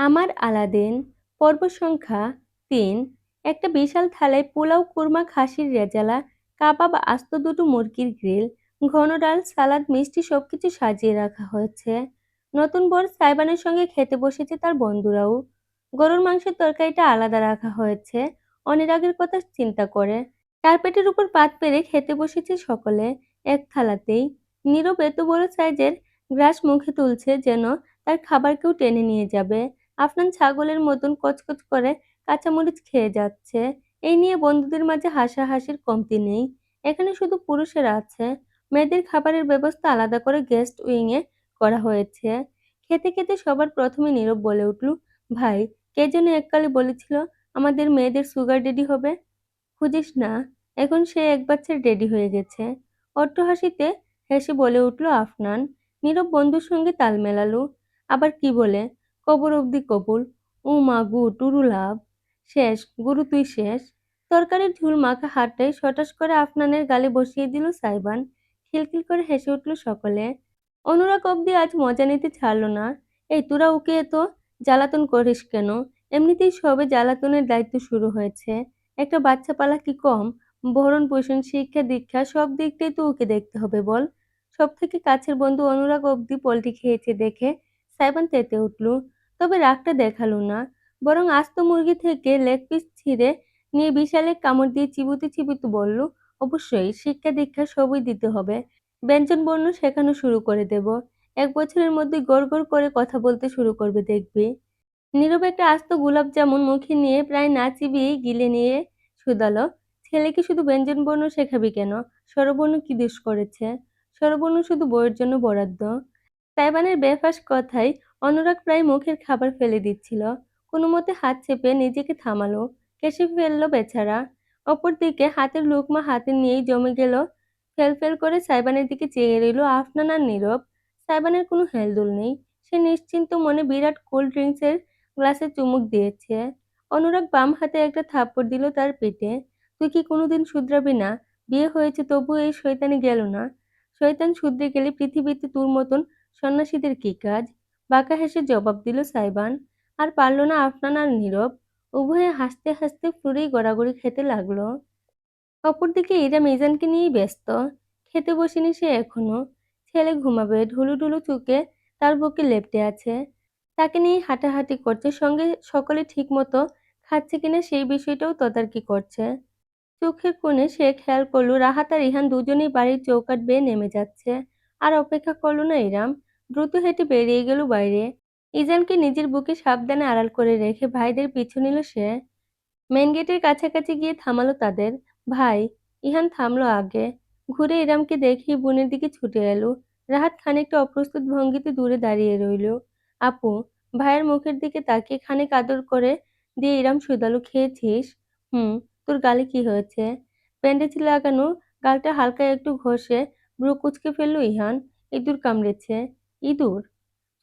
আমার আলাদিন পর্ব সংখ্যা ৩। একটা বিশাল থালায় পোলাও, কোরমা, খাসির রেজালা, কাবাব, আস্ত দুটো মুরগির গ্রিল, ঘন ডাল, সালাদ, মিষ্টি সবকিছু সাজিয়ে রাখা হয়েছে। নতুন বর সাইবানের সঙ্গে খেতে বসেছে তার বন্ধুরাও। গরুর মাংসের তরকারিটা আলাদা রাখা হয়েছে অনিরাগের কথা চিন্তা করে। কার্পেটের উপর পাত পেরে খেতে বসেছে সকলে এক থালাতেই। নীরব এত বড় সাইজের গ্রাস মুখে তুলছে যেন তার খাবার কেউ টেনে নিয়ে যাবে। আফনান ছাগলের মতন কচকচ করে কাঁচামরিচ খেয়ে যাচ্ছে। এই নিয়ে বন্ধুদের মাঝে হাসাহাসির কমতি নেই। এখানে শুধু পুরুষেরা আছে। মেয়েদের খাবারের ব্যবস্থা আলাদা করে গেস্ট উইং এ করা হয়েছে। খেতে খেতে সবার প্রথমে নীরব বলে উঠল, ভাই, কে যেন এককালে বলেছিল আমাদের মেয়েদের সুগার ডেডি হবে। খুঁজিস না, এখন সে এক বাচ্চার ডেডি হয়ে গেছে। অট্টহাসিতে হেসে বলে উঠল আফনান। নীরব বন্ধুর সঙ্গে তাল মেলালো। আবার কি বলে, কবর অবধি কবুল। ও মা গু টুরু লাভ। শেষ, গুরু তুই শেষ। তরকারির ঝুল মাখা হাতটাই সটাস করে আফনানের গালে বসিয়ে দিল সাইবান। খিলখিল করে হেসে উঠল সকলে। অনুরাগ অবধি আজ মজা নিতে ছাড়লো না। এই তোরা ওকে এত জ্বালাতন করিস কেন? এমনিতেই সবে জ্বালাতনের দায়িত্ব শুরু হয়েছে। একটা বাচ্চা পালা কি কম? ভরণ পোষণ, শিক্ষা দীক্ষা সব দিকটাই তো ওকে দেখতে হবে বল। সব থেকে কাছের বন্ধু অনুরাগ অবধি পল্টি খেয়েছে দেখে সাইবান তেতে উঠল। তবে রাগটা দেখালো না, বরং আস্ত মুরগি থেকে লেগ পিস ছিঁড়ে নিয়ে বিশাল এক কামড় দিয়ে চিবুতে চিবুতে বলল, অবশ্যই শিক্ষা দীক্ষা সবই দিতে হবে। ব্যঞ্জন বর্ণ শেখানো শুরু করে দেব। ১ বছরের মধ্যে গড় গড় করে কথা বলতে শুরু করবে দেখবি। নীরব একটা আস্ত গোলাপ জামুন মুখে নিয়ে প্রায় না চিবিয়েই গিলে নিয়ে শুধালো, ছেলেকে শুধু ব্যঞ্জনবর্ণ শেখাবি কেন? স্বরবর্ণ কি দোষ করেছে? স্বরবর্ণ শুধু বইয়ের জন্য বরাদ্দ। সাইবানের বেফাঁস কথায় অনুরাগ প্রায় মুখের খাবার ফেলে দিচ্ছিল। কোনোমতে হাত চেপে নিজেকে থামালো। কেশে ফেললো বেচারা। অপরদিকে হাতের লুকমা হাতে নিয়েই জমে গেল। ফেল করে সাইবানের দিকে চেয়ে রইল আফনান আর নীরব। সাইবানের কোনো হেলদোল নেই। সে নিশ্চিন্ত মনে বিরাট কোল্ড ড্রিঙ্কসের গ্লাসে চুমুক দিয়েছে। অনুরাগ বাম হাতে একটা থাপ্পড় দিল তার পেটে। তুই কি কোনোদিন শুধরাবি না? বিয়ে হয়েছে তবুও এই শয়তানি গেল না। শয়তান শুধরে গেলে পৃথিবীতে তোর মতন সন্ন্যাসীদের কি কাজ? বাঁকা হেসে জবাব দিল সাইবান। আর পারল না আফনান আর নীরব। উভয়ে হাসতে হাসতে ফ্লোরেই গড়াগড়ি খেতে লাগলো। অপরদিকে ইরা মিজানকে নিয়েই ব্যস্ত। খেতে বসেনি সে এখনো। ছেলে ঘুমাবে, ঢুলু ঢুলু চোখে তার বুকে লেপ্টে আছে। তাকে নিয়ে হাঁটাহাঁটি করছে, সঙ্গে সকলে ঠিক মতো খাচ্ছে কিনা সেই বিষয়টাও তদারকি করছে। চোখের কোণে সে খেয়াল করলো রাহাত আর ইহান দুজনেই বাড়ির চৌকাঠ বেয়ে নেমে যাচ্ছে। আর অপেক্ষা করলো না ইরাম। দ্রুত হেঁটে বেরিয়ে গেল বাইরে। ইজানকে নিজের বুকে সাবধানে আড়াল করে রেখে ভাইদের পিছু নিল সে। মেন গেটের কাছাকাছি গিয়ে থামালো তাদের। ভাই, ইহান থামলো আগে। ঘুরে ইরামকে দেখেই বোনের দিকে ছুটে এলো। রাহাত খানিকটা অপ্রস্তুত ভঙ্গিতে দূরে দাঁড়িয়ে রইল। আপু, ভাইয়ের মুখের দিকে তাকিয়ে খানিক আদর করে দিয়ে ইরাম শুধালো, খেয়েছিস? হুম। তোর গালে কি হয়েছে? ব্যান্ডেজ লাগানো গালটা হালকা একটু ঘষে ভ্রু কুঁচকে ফেললো ইহান। ইঁদুর কামড়েছে। ইঁদুর?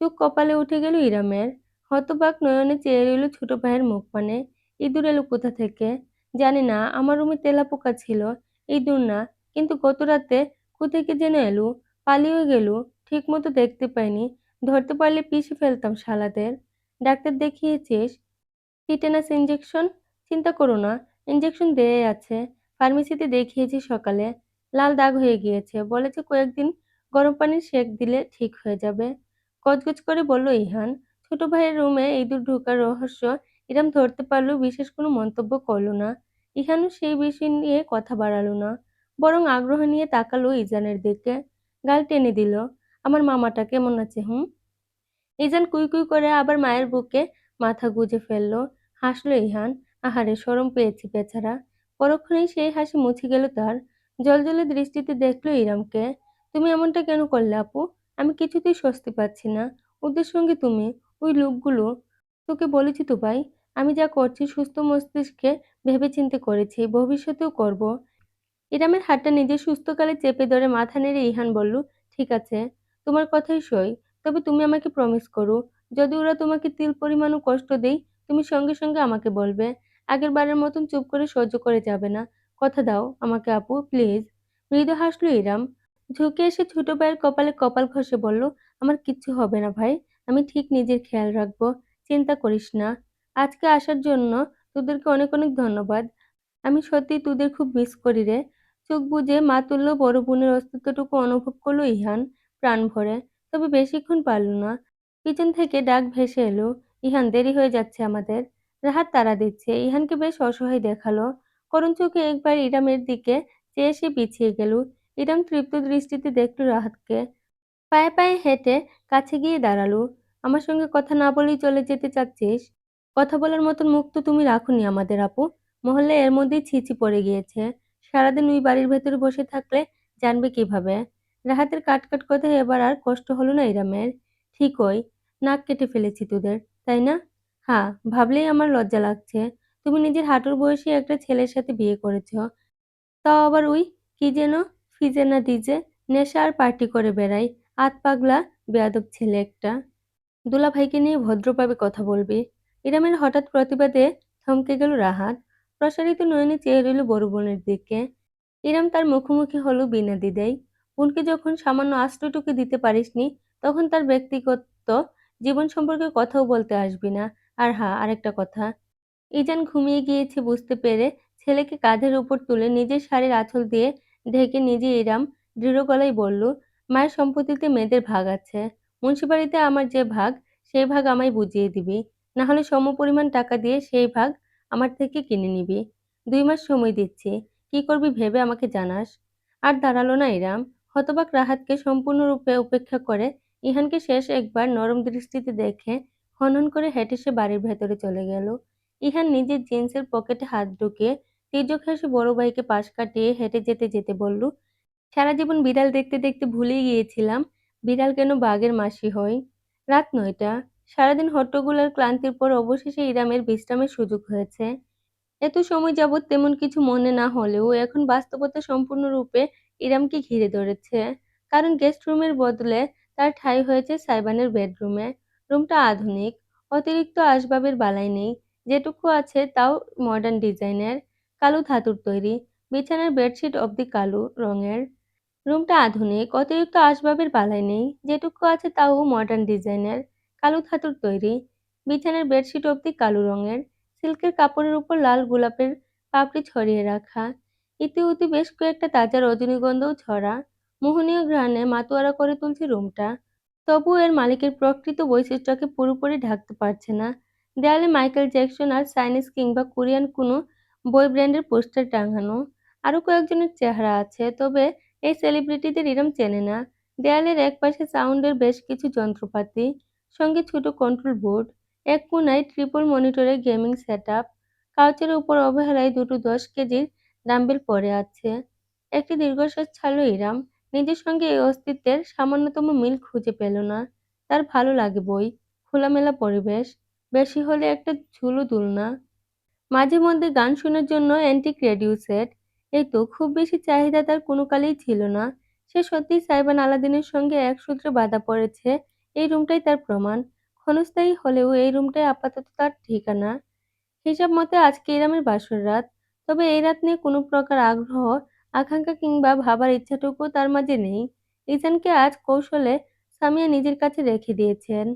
চোখ কপালে উঠে গেল ইরামের। হতবাক নয়নে চেয়ে রইল ছোট ভাইয়ের মুখপানে। ইঁদুর এলো কোথা থেকে? জানি না, আমার রুমে তেলাপোকা ছিল। ইঁদুর না, কিন্তু গত রাতে কোত্থেকে যেন এলো। পালিয়েও গেল। ঠিক মতো দেখতে পাইনি। ধরতে পারলে পিষে ফেলতাম শালাদের। ডাক্তার দেখিয়েছিস? Tetanus injection? চিন্তা করো না, ইনজেকশন দেয়াই আছে। ফার্মেসিতে দেখিয়েছি সকালে। লাল দাগ হয়ে গিয়েছে, বলেছে কয়েকদিন গরম পানির সেঁক দিলে ঠিক হয়ে যাবে। গজগজ করে বলল ইহান। ছোট ভাইয়ের রুমে ইঁদুর ঢোকার রহস্য ইরাম ধরতে পারলেও বিশেষ কোনো মন্তব্য করলো না। ইহানও সেই বিষয় নিয়ে কথা বাড়ালো না, বরং আগ্রহ নিয়ে তাকালো ইজানের দিকে। গাল টেনে দিল। আমার মামাটা কেমন আছে? হুম। ইজান কুই কুই করে আবার মায়ের বুকে মাথা গুজে ফেলল। হাসল ইহান। আহারে, শরম পেয়েছে বেচারা। পরক্ষণেই সেই হাসি মুছে গেল তার। জ্বলজ্বলে দৃষ্টিতে দেখল ইরামকে। তুমি এমনটা কেন করলে আপু? আমি কিছুতেই স্বস্তি পাচ্ছি না। ওদের সঙ্গে তুমি, ওই লোকগুলো। তোকে বলেছি তো ভাই, আমি যা করছি সুস্থ মস্তিষ্কে ভেবেচিন্তে করেছি, ভবিষ্যতেও করব। ইরামের হাতটা নিজের সুস্থকালে চেপে ধরে মাথা নেড়ে ইহান বলল, ঠিক আছে, তোমার কথাই সই। তবে তুমি আমাকে প্রমিস করো, যদি ওরা তোমাকে তিল পরিমাণও কষ্ট দেয়, তুমি সঙ্গে সঙ্গে আমাকে বলবে। আগের বারের মতন চুপ করে সহ্য করে যাবে না। কথা দাও আমাকে আপু, প্লিজ। মৃদু হাসলো ইরাম। ঝুঁকে এসে ছোট ভাইয়ের কপালে কপাল ঘষে বলল, আমার কিচ্ছু হবে না ভাই। আমি ঠিক নিজের খেয়াল রাখবো। চিন্তা করিস না। আজকে আসার জন্য তোদেরকে অনেক, অনেক ধন্যবাদ। আমি সত্যিই তোদের খুব মিস করি রে। চোখ বুজে মাতুল্য বড় বোনের অস্তিত্বটুকু অনুভব করল ইহান প্রাণ ভরে। তবে বেশিক্ষণ পারল না। পিছন থেকে ডাক ভেসে এলো, ইহান দেরি হয়ে যাচ্ছে আমাদের। রাহাত তাড়া দিচ্ছে। ইহানকে বেশ অসহায় দেখালো। করুণ চোখে একবার ইরামের দিকে চেয়ে সে পিছিয়ে গেল। ইরাম তৃপ্ত দৃষ্টিতে দেখল রাহাতকে। পায়ে পায়ে হেঁটে কাছে গিয়ে দাঁড়ালো। আমার সঙ্গে কথা না বলেই চলে যেতে চাচ্ছিস? কথা বলার মতন মুখ তো তুমি রাখোনি আমাদের আপু। মহল্লায় এর মধ্যেই ছিছি পড়ে গিয়েছে। সারাদিন ওই বাড়ির ভেতরে বসে থাকলে জানবে কিভাবে? রাহাতের কাট কথায় এবার আর কষ্ট হলো না ইরামের। ঠিকই, নাক কেটে ফেলেছি তোদের, তাই না? হ্যাঁ, ভাবলেই আমার লজ্জা লাগছে। তুমি নিজের হাঁটুর বয়সী একটা ছেলের সাথে বিয়ে করেছ। তাও আবার ওই কি যেন ফিজে না ডিজে, নেশা আর পার্টি করে বেড়াই। আধপাগলা বেয়াদব ছেলে একটা। দুলাভাইকে নিয়ে ভদ্রভাবে কথা বলবি। ইরামের হঠাৎ প্রতিবাদে থমকে গেল রাহাত। প্রসারিত নয়নে চেয়ে রইল বড় বোনের দিকে। ইরাম তার মুখোমুখি হলো বিনা দ্বিধায়। বোনকে যখন সামান্য আশ্রয়টুকু দিতে পারিসনি, তখন তার ব্যক্তিগত জীবন সম্পর্কে কথাও বলতে আসবি না। আর হ্যাঁ, আরেকটা কথা। ইজান ঘুমিয়ে গিয়েছে বুঝতে পেরে ছেলেকে কাঁধের উপর তুলে নিজের শাড়ির আঁচল দিয়ে ঢেকে নিজে ইরাম দৃঢ় গলায় বলল, মায়ের সম্পত্তিতে মেয়েদের ভাগ আছে। মুন্সিবাড়িতে আমার যে ভাগ, সেই ভাগ আমায় বুঝিয়ে দিবি। না হলে সমপরিমাণ টাকা দিয়ে সেই ভাগ আমার থেকে কিনে নিবি। 2 মাস সময় দিচ্ছি। কি করবি ভেবে আমাকে জানাস। আর দাঁড়ালো না ইরাম। হতবাক রাহাতকে সম্পূর্ণরূপে উপেক্ষা করে ইহানকে শেষ একবার নরম দৃষ্টিতে দেখে হনহন করে হেঁটে সে বাড়ির ভেতরে চলে গেল। ইহান নিজের জিন্সের পকেটে হাত ঢুকিয়ে তির্যক হেসে বড় ভাইকে পাশ কাটিয়ে হেঁটে যেতে যেতে বলল, সারা জীবন বিড়াল দেখতে দেখতে ভুলেই গিয়েছিলাম বিড়াল কেন বাঘের মাসি হয়। রাত 9টা। সারাদিন হট্টগোল আর ক্লান্তির পর অবশেষে ইরামের বিশ্রামের সুযোগ হয়েছে। এত সময় যাবৎ তেমন কিছু মনে না হলেও এখন বাস্তবতা সম্পূর্ণরূপে ইরামকে ঘিরে ধরেছে। কারণ গেস্ট রুমের বদলে তার ঠাঁই হয়েছে সাইবানের বেডরুমে। রুমটা আধুনিক। অতিরিক্ত আসবাবের বালাই নেই। যেটুকু আছে তাও মডার্ন ডিজাইনের। কালো ধাতুর তৈরি। বিছানার বেডশিট অবধি কালো রঙের। রুমটা আধুনিক, অতিরিক্ত আসবাবের বালাই নেই। যেটুকু আছে তাও মডার্ন ডিজাইনের। কালো ধাতুর তৈরি। বিছানার বেডশিট অবধি কালো রঙের। সিল্কের কাপড়ের উপর লাল গোলাপের পাপড়ি ছড়িয়ে রাখা। ইতিউতি বেশ কয়েকটা তাজা রজনীগন্ধাও ছড়া। মোহনীয় ঘ্রাণে মাতোয়ারা করে তুলছে রুমটা। তবুও এর মালিকের প্রকৃত বৈশিষ্ট্যকে পুরোপুরি ঢাকতে পারছে না। দেয়ালে মাইকেল জ্যাকসন আর চাইনিজ কিংবা কোরিয়ান কোনো বই ব্র্যান্ডের পোস্টার টাঙানো। আরো কয়েকজনের চেহারা আছে, তবে এই সেলিব্রিটিদের ইরম চেনে না। দেয়ালের একপাশে সাউন্ডের বেশ কিছু যন্ত্রপাতি, সঙ্গে ছোট কন্ট্রোল বোর্ড। এক কোণায় ট্রিপল মনিটরের গেমিং সেটআপ। কাউচের উপর অবহেলায় দুটো 10 কেজির ডাম্বেল পড়ে আছে। একটি দীর্ঘশ্বাস ছাড়ল ইরাম। নিজের সঙ্গে এই অস্তিত্বের সামান্যতম মিল খুঁজে পেল না। তার ভালো লাগে বই, খোলামেলা পরিবেশ, বেশি হলে একটা ঝুলু দুলনা। মাঝে মধ্যে গান শোনার জন্য অ্যান্টিক রেডিও সেট। এই তো, খুব বেশি চাহিদা তার কোনো কালেই ছিল না। সে সত্যিই সাইবান আলাদিনের সঙ্গে এক সূত্রে বাঁধা পড়েছে। এই রুমটাই তার প্রমাণ। ক্ষণস্থায়ী হলেও এই রুমটাই আপাতত তার ঠিকানা। হিসাব মতে আজকে ইরামের বাসর রাত। তবে এই রাত নিয়ে কোনো প্রকার আগ্রহ, আকাঙ্ক্ষা কিংবা ভাবার ইচ্ছাটুকু তার মাঝে নেই। ইজানকে আজ কৌশলে সামিয়া নিজের কাছে রেখে দিয়েছেন।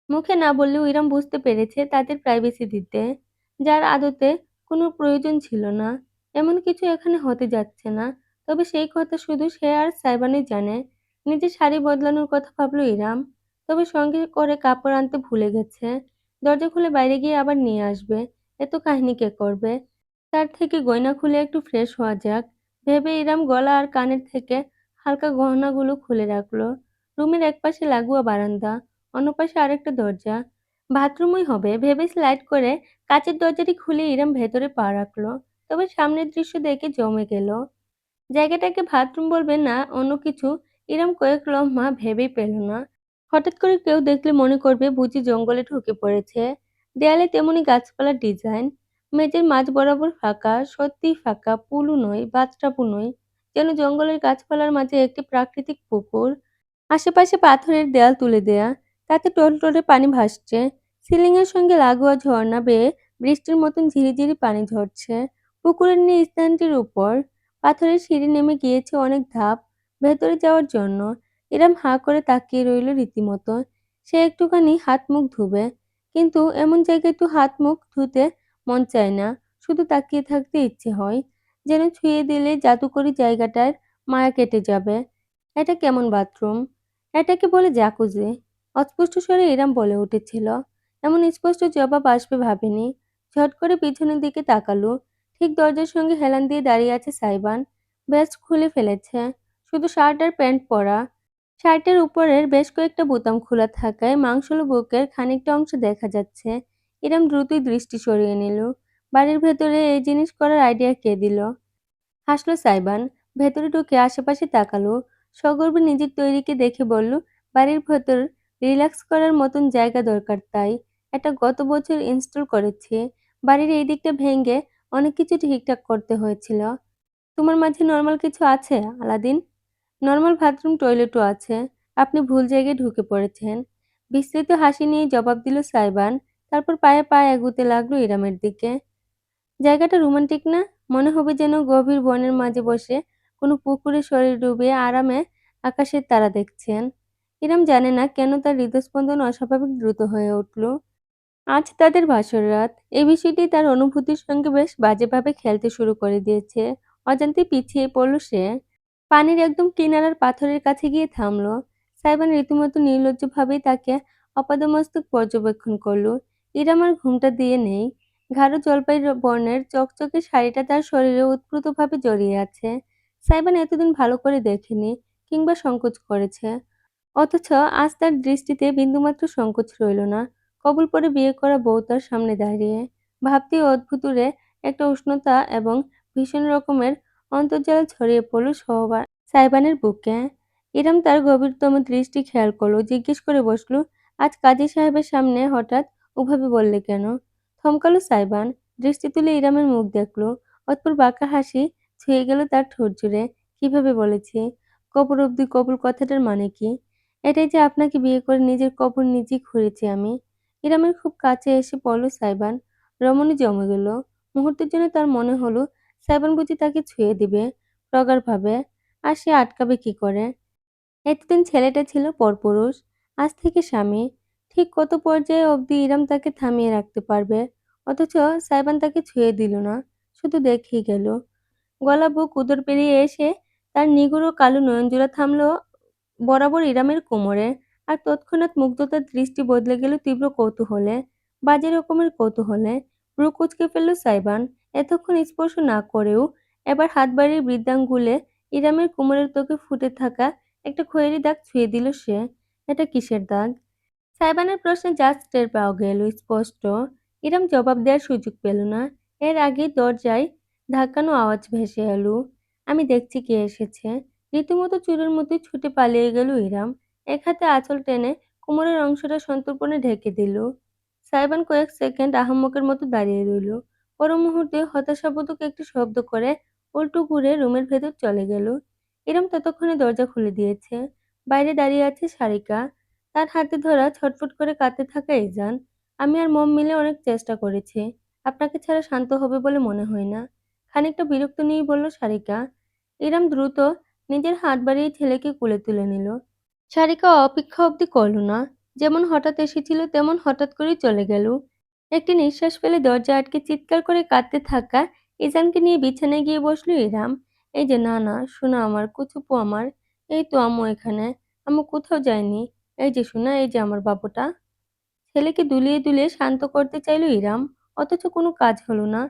মুখে না বললেও ইরাম বুঝতে পেরেছে তাদের প্রাইভেসি দিতে, যার আদতে কোনো প্রয়োজন ছিল না। এমন কিছু এখানে হতে যাচ্ছে না। তবে সেই কথা শুধু সে আর সাইবানই জানে। নিজের শাড়ি বদলানোর কথা ভাবল ইরাম। তবে সঙ্গে করে কাপড় আনতে ভুলে গেছে। দরজা খুলে বাইরে গিয়ে আবার নিয়ে আসবে। এত কাহিনী কে করবে? তার থেকে গয়না খুলে একটু ফ্রেশ হওয়া যাক ভেবে ইরাম গলা আর কানের থেকে হালকা গহনাগুলো খুলে রাখলো। রুমের একপাশে লাগোয়া বারান্দা, অন্য পাশে আরেকটা দরজা। বাথরুমই হবে ভেবে স্লাইড করে কাঁচের দরজাটি খুলে ইরাম ভেতরে পা রাখলো। তবে সামনের দৃশ্য দেখে জমে গেল। জায়গাটাকে বাথরুম বলবে না অন্য কিছু, ইরাম কয়েক লম্হা ভেবেই পেল না। হঠাৎ করে কেউ দেখলে মনে করবে বুঝি জঙ্গলে ঢুকে পড়েছে। দেয়ালে তেমনি গাছপালার ডিজাইন। মেঝের মাঝ বরাবর ফাঁকা, সত্যিই ফাঁকা, পুলু নয়, বাথটাবও নয়। যেন জঙ্গলের গাছপালার মাঝে একটি প্রাকৃতিক পুকুর। আশেপাশে পাথরের দেয়াল তুলে দেয়া, তাতে টলটলে পানি ভাসছে। সিলিংয়ের সঙ্গে লাগোয়া ঝর্ণা বেয়ে বৃষ্টির মতন ঝিরিঝিরি পানি ঝরছে। পুকুরের নিচ স্থানটির উপর পাথরের সিঁড়ি নেমে গিয়েছে অনেক ধাপ ভেতরে যাওয়ার জন্য। এরম হাঁ করে তাকিয়ে রইল রীতিমতো। সে একটুখানি হাত মুখ ধুবে, কিন্তু এমন জায়গায় তো হাত মুখ ধুতে মন চায় না, শুধু তাকিয়ে থাকতে ইচ্ছে হয়। যেন ছুঁয়ে দিলে জাদুকরি জায়গাটার মায়া কেটে যাবে। এটা কেমন বাথরুম? এটাকে বলে জাকুজি। অস্পষ্ট স্বরে ইরাম বলে উঠেছিল। এমন স্পষ্ট জবাব আসবে ভাবেনি। ঝট করে পিছনের দিকে তাকালো। ঠিক দরজার সঙ্গে হেলান দিয়ে দাঁড়িয়ে আছে সাইবান। ভেস্ট খুলে ফেলেছে, শুধু শার্ট আর প্যান্ট পরা। শার্টের উপরের বেশ কয়েকটা বোতাম খোলা থাকায় মাংসল বুকের খানিকটা অংশ দেখা যাচ্ছে। ইরম দ্রুতই দৃষ্টি সরিয়ে নিল। বাড়ির ভেতরে এই জিনিস করার আইডিয়া কে দিল? হাসলো সাইবান। ভেতরে ঢুকে আশেপাশে তাকালো। সগর্বে নিজের তৈরিকে দেখে বলল, বাড়ির ভেতর রিল্যাক্স করার মতন জায়গা দরকার, তাই এটা গত বছর ইনস্টল করেছি। বাড়ির এই দিকটা ভেঙে অনেক কিছু ঠিকঠাক করতে হয়েছিল। তোমার মাঝে নর্মাল কিছু আছে, আলাদিন? নরমাল বাথরুম টয়লেটও আছে। আপনি ভুল জায়গায় ঢুকে পড়েছেন। বিস্তৃত হাসি নিয়ে জবাব দিল সাইবান। তারপর পায়ে পায়ে এগুতে লাগলো ইরামের দিকে। জায়গাটা রোমান্টিক না? মনে হবে যেন গভীর বনের মাঝে বসে কোনো পুকুরে শরীর ডুবিয়ে আরামে আকাশের তারা দেখছেন। ইরাম জানে না কেন তার হৃদস্পন্দন অস্বাভাবিক দ্রুত হয়ে উঠল। আজ তাদের বাসর রাত। এই বিষয়টি তার অনুভূতির সঙ্গে বেশ বাজেভাবে খেলতে শুরু করে দিয়েছে। অজান্তে পিছিয়ে পড়ল সে। পানির একদম কিনারার পাথরের কাছে গিয়ে থামল। সাইবান রীতিমতো নির্লজ্জভাবেই তাকে আপাদমস্তক পর্যবেক্ষণ করল। ইরাম আর ঘুমটা দিয়ে নেই। গাঢ় জলপাই বর্ণের চকচকে শাড়িটা তার শরীরে ওতপ্রোতভাবে জড়িয়ে আছে। সাইবান এতদিন ভালো করে দেখেনি, কিংবা সংকোচ করেছে। অথচ আজ তার দৃষ্টিতে বিন্দুমাত্র সংকোচ রইল না। কবুল পরে বিয়ে করা বউ তার সামনে দাঁড়িয়ে। ভাবতেই অদ্ভুতুরে একটা উষ্ণতা এবং ভীষণ রকমের অন্তর্জ্বালা ছড়িয়ে পড়ল সাইবানের বুকে। ইরম তার গভীরতম দৃষ্টি খেয়াল করলো, জিজ্ঞেস করে বসলো, আজ কাজী সাহেবের সামনে হঠাৎ ওভাবে বললে কেন? থমকালো সাইবান। দৃষ্টি তুলে ইরামের মুখ দেখলো। অতঃপর বাঁকা হাসি ছুঁয়ে গেল তার ঠোঁট জুড়ে। কিভাবে বলেছি? কবর অব্দি কবুল কথাটার মানে কি? এটাই যে আপনাকে বিয়ে করে নিজের কবর নিজেই খুঁড়েছি আমি। ইরামের খুব কাছে এসে পড়ল সাইবান। রমণী জমে গেল। মুহূর্তের জন্য তার মনে হলো সাইবান বুঝি তাকে ছুঁয়ে দিবে প্রগাঢ়ভাবে। আর সে আটকাবে কি করে? এতদিন ছেলেটা ছিল পরপুরুষ, আজ থেকে স্বামী। ঠিক কত পর্যায়ে অবধি ইরাম তাকে থামিয়ে রাখতে পারবে? অথচ সাইবান তাকে ছুঁয়ে দিল না, শুধু দেখেই গেল। গলা বুক উদর পেরিয়ে এসে তার নিগুড় কালো নয়নজোড়া থামল বরাবর ইরামের কোমরে। আর তৎক্ষণাৎ মুগ্ধতার দৃষ্টি বদলে গেল তীব্র কৌতূহলে। বাজে রকমের কৌতূহলে। ভ্রু কুঁচকে ফেলল সাইবান। এতক্ষণ স্পর্শ না করেও এবার হাত বাড়িয়ে বৃদ্ধাঙ্গুলে ইরামের কোমরের ত্বকে ফুটে থাকা একটা খয়েরি দাগ ছুঁয়ে দিল সে। এটা কিসের দাগ? সাইবানের প্রশ্নে জাস্ট টের পাওয়া গেল স্পষ্ট। ইরম জবাব দেওয়ার সুযোগ পেল না। এর আগেই দরজায় ধাক্কানো আওয়াজ ভেসে এলো। আমি দেখছি কে এসেছে। রীতিমতো চোরের মতোই ছুটে পালিয়ে গেল ইরাম। এক হাতে আঁচল টেনে কোমরের অংশটা সন্তর্পণে ঢেকে দিল। সাইবান কয়েক সেকেন্ড আহাম্মকের মতো দাঁড়িয়ে রইল। পর মুহূর্তে হতাশাবোধক একটি শব্দ করে উল্টো ঘুরে রুমের ভেতর চলে গেল। ইরম ততক্ষণে দরজা খুলে দিয়েছে। বাইরে দাঁড়িয়ে আছে সারিকা। তার হাতে ধরা ছটফট করে কাঁদতে থাকা ইজান। আমি আর মম মিলে অনেক চেষ্টা করেছি। আপনাকে ছাড়া শান্ত হবে বলে মনে হয় না। খানিকটা বিরক্ত নিয়েই বলল সারিকা। ইরাম দ্রুত নিজের হাত বাড়িয়ে ছেলেকে কোলে তুলে নিল। সারিকা অপেক্ষা অবধি করল না। যেমন হঠাৎ এসেছিল তেমন হঠাৎ করেই চলে গেল। একটি নিঃশ্বাস ফেলে দরজা আটকে চিৎকার করে কাঁদতে থাকা ইজানকে নিয়ে বিছানায় গিয়ে বসল ইরাম। এই যে, না না, শোনো আমার, কুচুপু আমার। এই তো আম্মু এখানে। আম্মু কোথাও যায়নি। এই যে শোনা, এই যে আমার বাবুটা। ছেলেকে দুলিয়ে দুলিয়ে শান্ত করতে চাইল ইরাম, অথচ কোনো কাজ হলো না।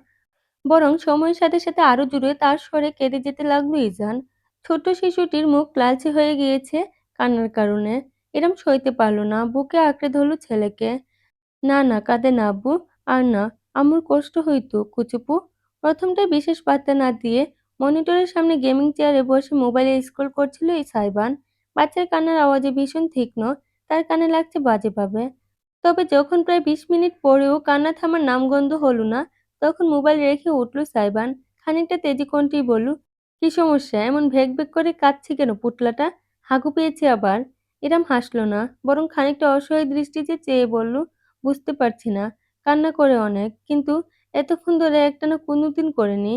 বরং সময়ের সাথে সাথে আরো জুড়ে তার স্বরে কেঁদে যেতে লাগলো ইজান। ছোট্ট শিশুটির মুখ লালচে হয়ে গিয়েছে কান্নার কারণে। ইরাম সইতে পারল না, বুকে আঁকড়ে ধরল ছেলেকে। না না, কাঁদে না আব্বু। আর না, আম্মুর কষ্ট হইতো কুচুপু। প্রথমটায় বিশেষ পাত্তা না দিয়ে মনিটরের সামনে গেমিং চেয়ারে বসে মোবাইলে স্ক্রল করছিল এই সাইবান। বাচ্চার কান্নার আওয়াজে ভীষণ তীক্ষ্ণ, তার কানে লাগছে বাজেভাবে। তবে যখন প্রায় ২০ মিনিট পরেও কান্না থামার নামগন্ধ হলো না, তখন মোবাইল রেখে উঠল সাইবান। খানিকটা তেজি কণ্ঠেই বলল, কি সমস্যা? এমন ভেক ভেক করে কাঁদছে কেন পুটলাটা? হাগু পেয়েছে আবার? ইরাম হাসল না, বরং খানিকটা অসহায় দৃষ্টিতে চেয়ে বলল, বুঝতে পারছি না। কান্না করে অনেক, কিন্তু এতক্ষণ ধরে একটানা কোনোদিন করেনি।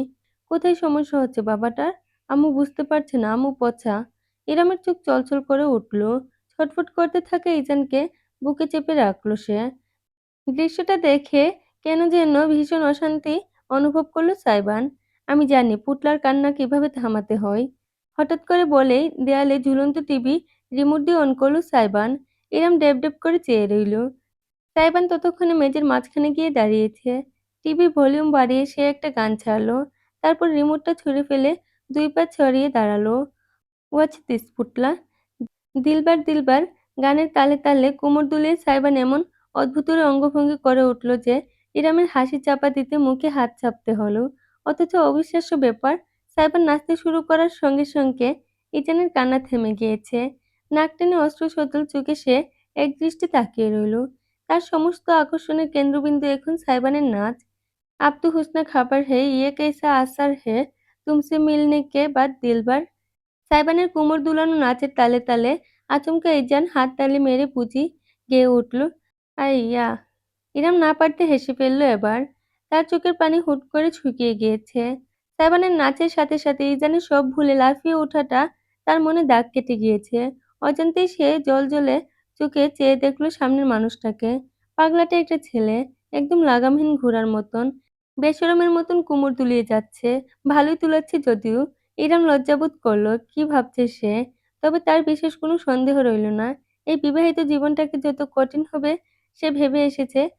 কোথায় সমস্যা হচ্ছে বাবাটার? আম্মু বুঝতে পারছে না, আম্মু পচা। ইরামের চোখ চলচল করে উঠল। ছটফট করতে থাকা ইজানকে বুকে চেপে রাখল সে। দৃশ্যটা দেখে কেন যেন ভীষণ অশান্তি অনুভব করল সাইবান। আমি জানি পুতলার কান্না কিভাবে থামাতে হয়। হঠাৎ করে বলেই দেয়ালে ঝুলন্ত টিভি রিমোট দিয়ে অন করল সাইবান। ইরাম ডেব ডেব করে চেয়ে রইল। সাইবান ততক্ষণে মেঝের মাঝখানে গিয়ে দাঁড়িয়েছে। টিভির ভলিউম বাড়িয়ে সে একটা গান ছাড়লো। তারপর রিমোটটা ছুঁড়ে ফেলে ২ পা ছড়িয়ে দাঁড়ালো। "What's this পুটলা?" দিলবার দিলবার গানের তালে তালে কোমর দুলিয়ে সাইবান এমন অদ্ভুতুড়ে অঙ্গভঙ্গি করে উঠল যে ইরামের হাসি চাপা দিতে মুখে হাত চাপতে হলো। অথচ অবিশ্বাস্য ব্যাপার, সাইবান নাচতে শুরু করার সঙ্গে সঙ্গে ইজানের কান্না থেমে গিয়েছে। নাক টেনে অশ্রুসজল চোখে সে একদৃষ্টে তাকিয়ে রইল। তার সমস্ত আকর্ষণের কেন্দ্রবিন্দু এখন সাইবানের নাচ। "अब तो हुस्न खबर है, ये कैसा असर है, तुमसे मिलने के बाद दिलबर।" সাইবানের কোমর দুলানো নাচের তালে তালে আচমকা ইজান হাততালি মেরে বুঝি গেয়ে উঠল, "আইয়া।" ইরাম না পারতে হেসে ফেলল এবার। তার চোখের পানি হুট করে শুকিয়ে গিয়েছে। সাইবানের নাচের সাথে সাথে ইজানের সব ভুলে লাফিয়ে ওঠাটা তার মনে দাগ কেটে গিয়েছে। অজান্তেই সে জ্বলজ্বলে চোখে চেয়ে দেখল সামনের মানুষটাকে। পাগলাটে একটা ছেলে, একদম লাগামহীন ঘোড়ার মতন, বেশরমের মতন কোমর দুলিয়ে যাচ্ছে। ভালোই দুলাচ্ছে যদিও। ইরাম লজ্জাবোধ করল। কি ভাবছে সে? তবে তার বিশেষ কোনো সন্দেহ রইল না। এই বিবাহিত জীবনটাকে যত কঠিন হবে সে ভেবে এসেছে,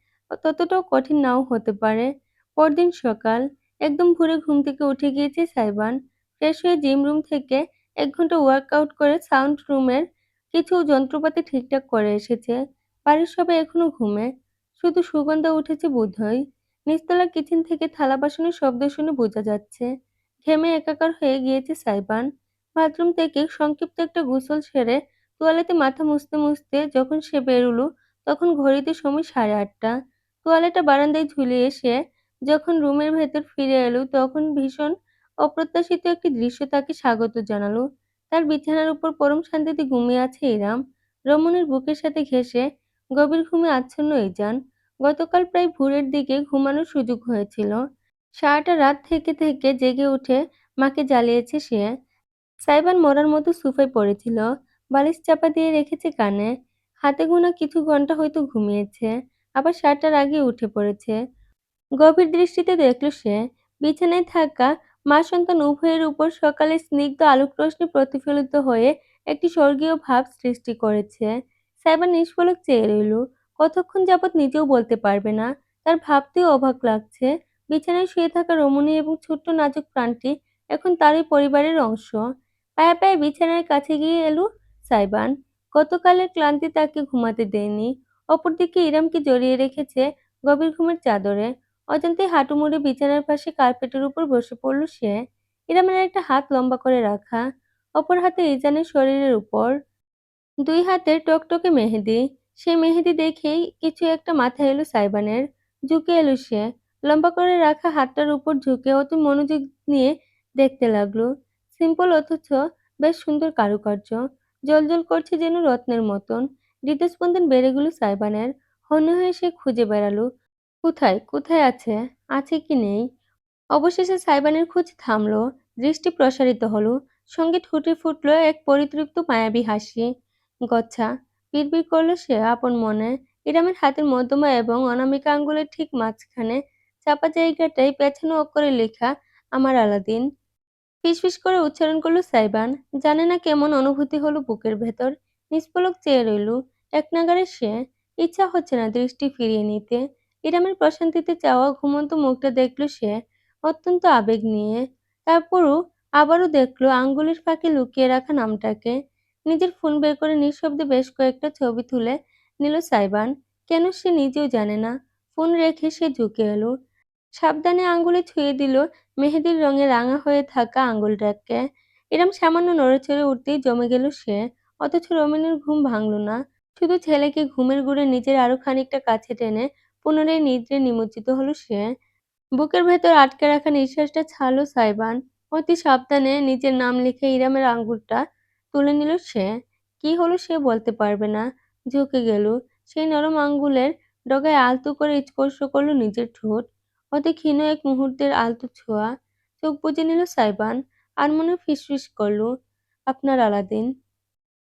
ততটাও কঠিন নাও হতে পারে। পরদিন সকাল। একদম ভোরে ঘুম থেকে উঠে গিয়েছে সাইবান। ফ্রেশ হয়ে জিম রুম থেকে ১ ঘন্টা ওয়ার্কআউট করে সাউন্ড রুমের কিছু যন্ত্রপাতি ঠিকঠাক করে এসেছে। বাড়ির সবাই এখনো ঘুমে। শুধু সুগন্ধা উঠেছে বোধহয়। নিচতলার কিচেন থেকে থালা বাসনের শব্দ শুনে বোঝা যাচ্ছে ঘেমে একাকার হয়ে গিয়েছে সাইবান। বাথরুম থেকে সংক্ষিপ্ত একটা গোসল সেরে তোয়ালেতে মাথা মুছতে মুছতে যখন সে বেরুলো তখন ঘড়িতে সময় ৮:৩০। তোয়ালেটা বারান্দায় ঝুলিয়ে সে যখন রুমের ভেতর ফিরে এলো তখন ভীষণ অপ্রত্যাশিত একটি দৃশ্য তাকে স্বাগত জানালো। তার বিছানার উপর পরম শান্তিতে ঘুমিয়ে আছে ইরাম। রমণীর বুকের সাথে ঘেঁষে গভীর ঘুমে আচ্ছন্ন ইজান। গতকাল প্রায় ভোরের দিকে ঘুমানোর সুযোগ হয়েছিল। সারাটা রাত থেকে থেকে জেগে উঠে মাকে জ্বালিয়েছে সে। সাইবান মরার মতো সোফায় পড়েছিল। বালিশ চাপা দিয়ে রেখেছে কানে। হাতে গোনা কিছু ঘন্টা হয়তো ঘুমিয়েছে। আবার ৭টার আগে উঠে পড়েছে। গভীর দৃষ্টিতে দেখল সে, বিছানায় থাকা মা-সন্তান উভয়ের উপর সকালের স্নিগ্ধ আলোকরশ্মি প্রতিফলিত হয়ে একটি স্বর্গীয় ভাব সৃষ্টি করেছে। সাইবার নিষ্পলক চেয়ে রইল। কতক্ষণ যাবৎ নিজেও বলতে পারবে না। তার ভাবতেও অবাক লাগছে। বিছানায় শুয়ে থাকা রমণী এবং ছোট্ট নাজুক প্রাণটি এখন তারই পরিবারের অংশ। পায়ে পায়ে বিছানার কাছে গিয়ে এলো সাইবান। গতকালের ক্লান্তি তাকে ঘুমাতে দেয়নি। অপরদিকে ইরামকে জড়িয়ে রেখেছে গভীর ঘুমের চাদরে। অজান্তেই হাঁটু মুড়ে বিছানার পাশে কার্পেটের উপর বসে পড়ল সে। ইরামের একটা হাত লম্বা করে রাখা, অপর হাতে ইজানের শরীরের উপর। ২ হাতের টকটকে মেহেদি। সেই মেহেদি দেখেই কিছু একটা মাথায় এলো সাইবানের। ঝুঁকে এলো সে। লম্বা করে রাখা হাতটার উপর ঝুঁকে অতি মনোযোগ নিয়ে দেখতে লাগলো। সিম্পল অথচ বেশ সুন্দর কারুকার্য। জ্বলজ্বল করছে যেন রত্নের মতন। হৃদস্পন্দন বেড়ে গেল সাইবানের। হন্যে হয়ে সে খুঁজে বেড়ালো। কোথায়, কোথায় আছে? আছে কি নেই? অবশেষে সাইবানের খোঁজ থামল। দৃষ্টি প্রসারিত হলো। সঙ্গে ঠোঁটে ফুটল এক পরিতৃপ্ত মায়াবী হাসি। গচ্ছা, বিড়বিড় করল সে আপন মনে। ইরামের হাতের মধ্যমা এবং অনামিকা আঙ্গুলের ঠিক মাঝখানে চাপা জায়গাটায় পেছানো অক্ষরে লেখা, আমার আলাদিন। ফিসফিস করে উচ্চারণ করল সাইবান। জানে না কেমন অনুভূতি হলো বুকের ভেতর। নিষ্পলক চেয়ে রইল একনাগাড়ে সে। ইচ্ছা হচ্ছে না দৃষ্টি ফিরিয়ে নিতে। ইরামের প্রশান্তিতে চাওয়া ঘুমন্ত মুখটা দেখল সে অত্যন্ত আবেগ নিয়ে। তারপরও আবারও দেখল আঙ্গুলের ফাঁকে লুকিয়ে রাখা নামটাকে। নিজের ফোন বের করে নিঃশব্দে বেশ কয়েকটা ছবি তুলে নিল সাইবান। কেন সে নিজেও জানে না। ফোন রেখে সে ঝুঁকে এলো। সাবধানে আঙুলে ছুঁয়ে দিল মেহেদির রঙে রাঙা হয়ে থাকা আঙুলটাকে। এরম সামান্য নড়েচড়ে উঠতেই জমে গেল সে। অথচ রমেনের ঘুম ভাঙল না। শুধু ছেলেকে ঘুমের ঘোরে নিজের আরো খানিকটা কাছে টেনে পুনরায় নিদ্রায় নিমজ্জিত হলো সে। বুকের ভেতর আটকে রাখা নিঃশ্বাসটা ছাড়ল সাইবান। অতি সাবধানে নিজের নাম লিখে ইরামের আঙুলটা তুলে নিল সে। কি হলো সে বলতে পারবে না। ঝুঁকে গেল। সেই নরম আঙ্গুলের ডগায় আলতো করে স্পর্শ করল নিজের ঠোঁট। অতি ক্ষীণ এক মুহূর্তের আলতো ছোঁয়া। চোখ বুজে নিল সাইবান। আর মনে ফিসফিস করল, আপনার আলাদিন।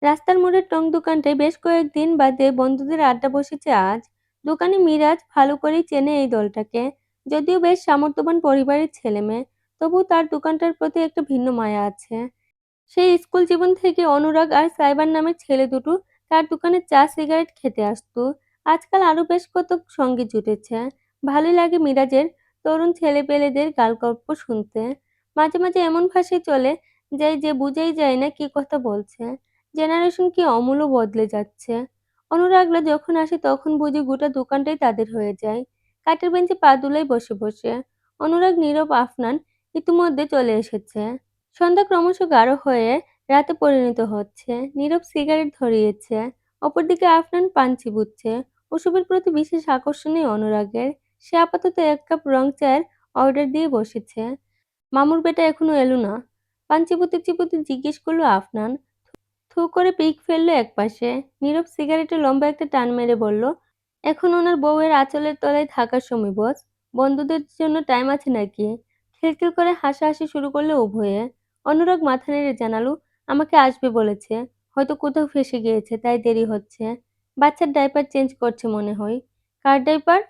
রাস্তার মোড়ের টং দোকানটায় বেশ কয়েকদিন বাদে বন্ধুদের আড্ডা বসেছে আজ। দোকানি মিরাজ ভালো করেই চেনে এই দলটাকে। যদিও বেশ সামর্থ্যবান পরিবারের ছেলেমেয়ে, তবুও তার দোকানটার প্রতি একটা ভিন্ন মায়া আছে। সেই স্কুল জীবন থেকে অনুরাগ আর সাইবার নামের ছেলে দুটো তার দোকানে চা সিগারেট খেতে আসতো। আজকাল আরো বেশ কত সঙ্গী জুটেছে। ভালোই লাগে মিরাজের তরুণ ছেলেপেলেদের গালগল্প শুনতে। মাঝে মাঝে এমন ভাষায় চলে যায় যে বুঝাই যায় না কি কথা বলছে। জেনারেশন কি অমূল্য বদলে যাচ্ছে। অনুরাগরা যখন আসে তখন বুঝি গোটা দোকানটাই তাদের হয়ে যায়। কাঠের বেঞ্চে পা দুলাই বসে বসে। অনুরাগ, নীরব, আফনান ইতিমধ্যে চলে এসেছে। সন্ধ্যা ক্রমশ গাঢ় হয়ে রাতে পরিণত হচ্ছে। নীরব সিগারেট ধরিয়েছে। অপরদিকে আফনান পান চিবুচ্ছে। ওসবের প্রতি বিশেষ আকর্ষণ নেই অনুরাগের। সে আপাতত এক কাপ রং চায়ের অর্ডার দিয়ে বসেছে। মামুর বেটা এখনো এলো না? পান চিবোতে চিবোতে জিজ্ঞেস করলো আফনান। থু করে পিক ফেললো একপাশে। নীরব সিগারেটে লম্বা একটা টান মেরে বলল, এখন ওনার বউয়ের আঁচলের তলায় থাকার সময় বস। বন্ধুদের জন্য টাইম আছে নাকি? খিলখিল করে হাসাহাসি শুরু করলো উভয়ে। অনুরাগ মাথা নেড়ে জানালো, আমাকে আসবে বলেছে। হয়তো কোথাও ফেঁসে গিয়েছে, তাই দেরি হচ্ছে। বাচ্চার ডাইপার চেঞ্জ করছে মনে হয়। কার ডাইপার?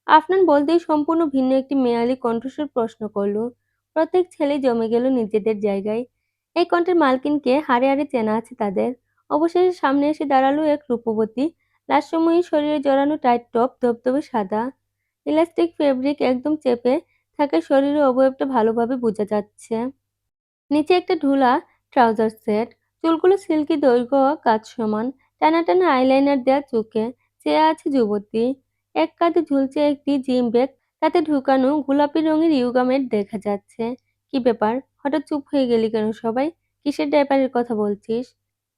আফনান বলতেই সম্পূর্ণ ভিন্ন একটি মেয়ালি কণ্ঠস্বর প্রশ্ন করল। প্রত্যেক ছেলে জমে গেল নিজেদের জায়গায়। এই কণ্ঠের মালকিনকে হাড়ে হাড়ে চেনা আছে তাদের। অবশেষে সামনে এসে দাঁড়ালো এক রূপবতী, লাস্যময়ী, শরীরে জড়ানো টাইট টপ, ধবধবে সাদা। ইলাস্টিক ফেব্রিক একদম চেপে থাকায় শরীরের অবয়বটা ভালোভাবে বোঝা যাচ্ছে। নিচে একটা ঢোলা ট্রাউজার সেট, চুলগুলো সিল্কি, দৈর্ঘ্য কাঁধ সমান, টানা টানা আইলাইনার দেয়া চোখে চেয়ে আছে যুবতী। এক কাঁধে ঝুলছে একটি জিম ব্যাগ, তাতে ঢুকানো গোলাপি রঙের ইয়োগা ম্যাট দেখা যাচ্ছে। কি ব্যাপার, হঠাৎ চুপ হয়ে গেলি কেন সবাই? কিসের ডাইপারের কথা বলছিস?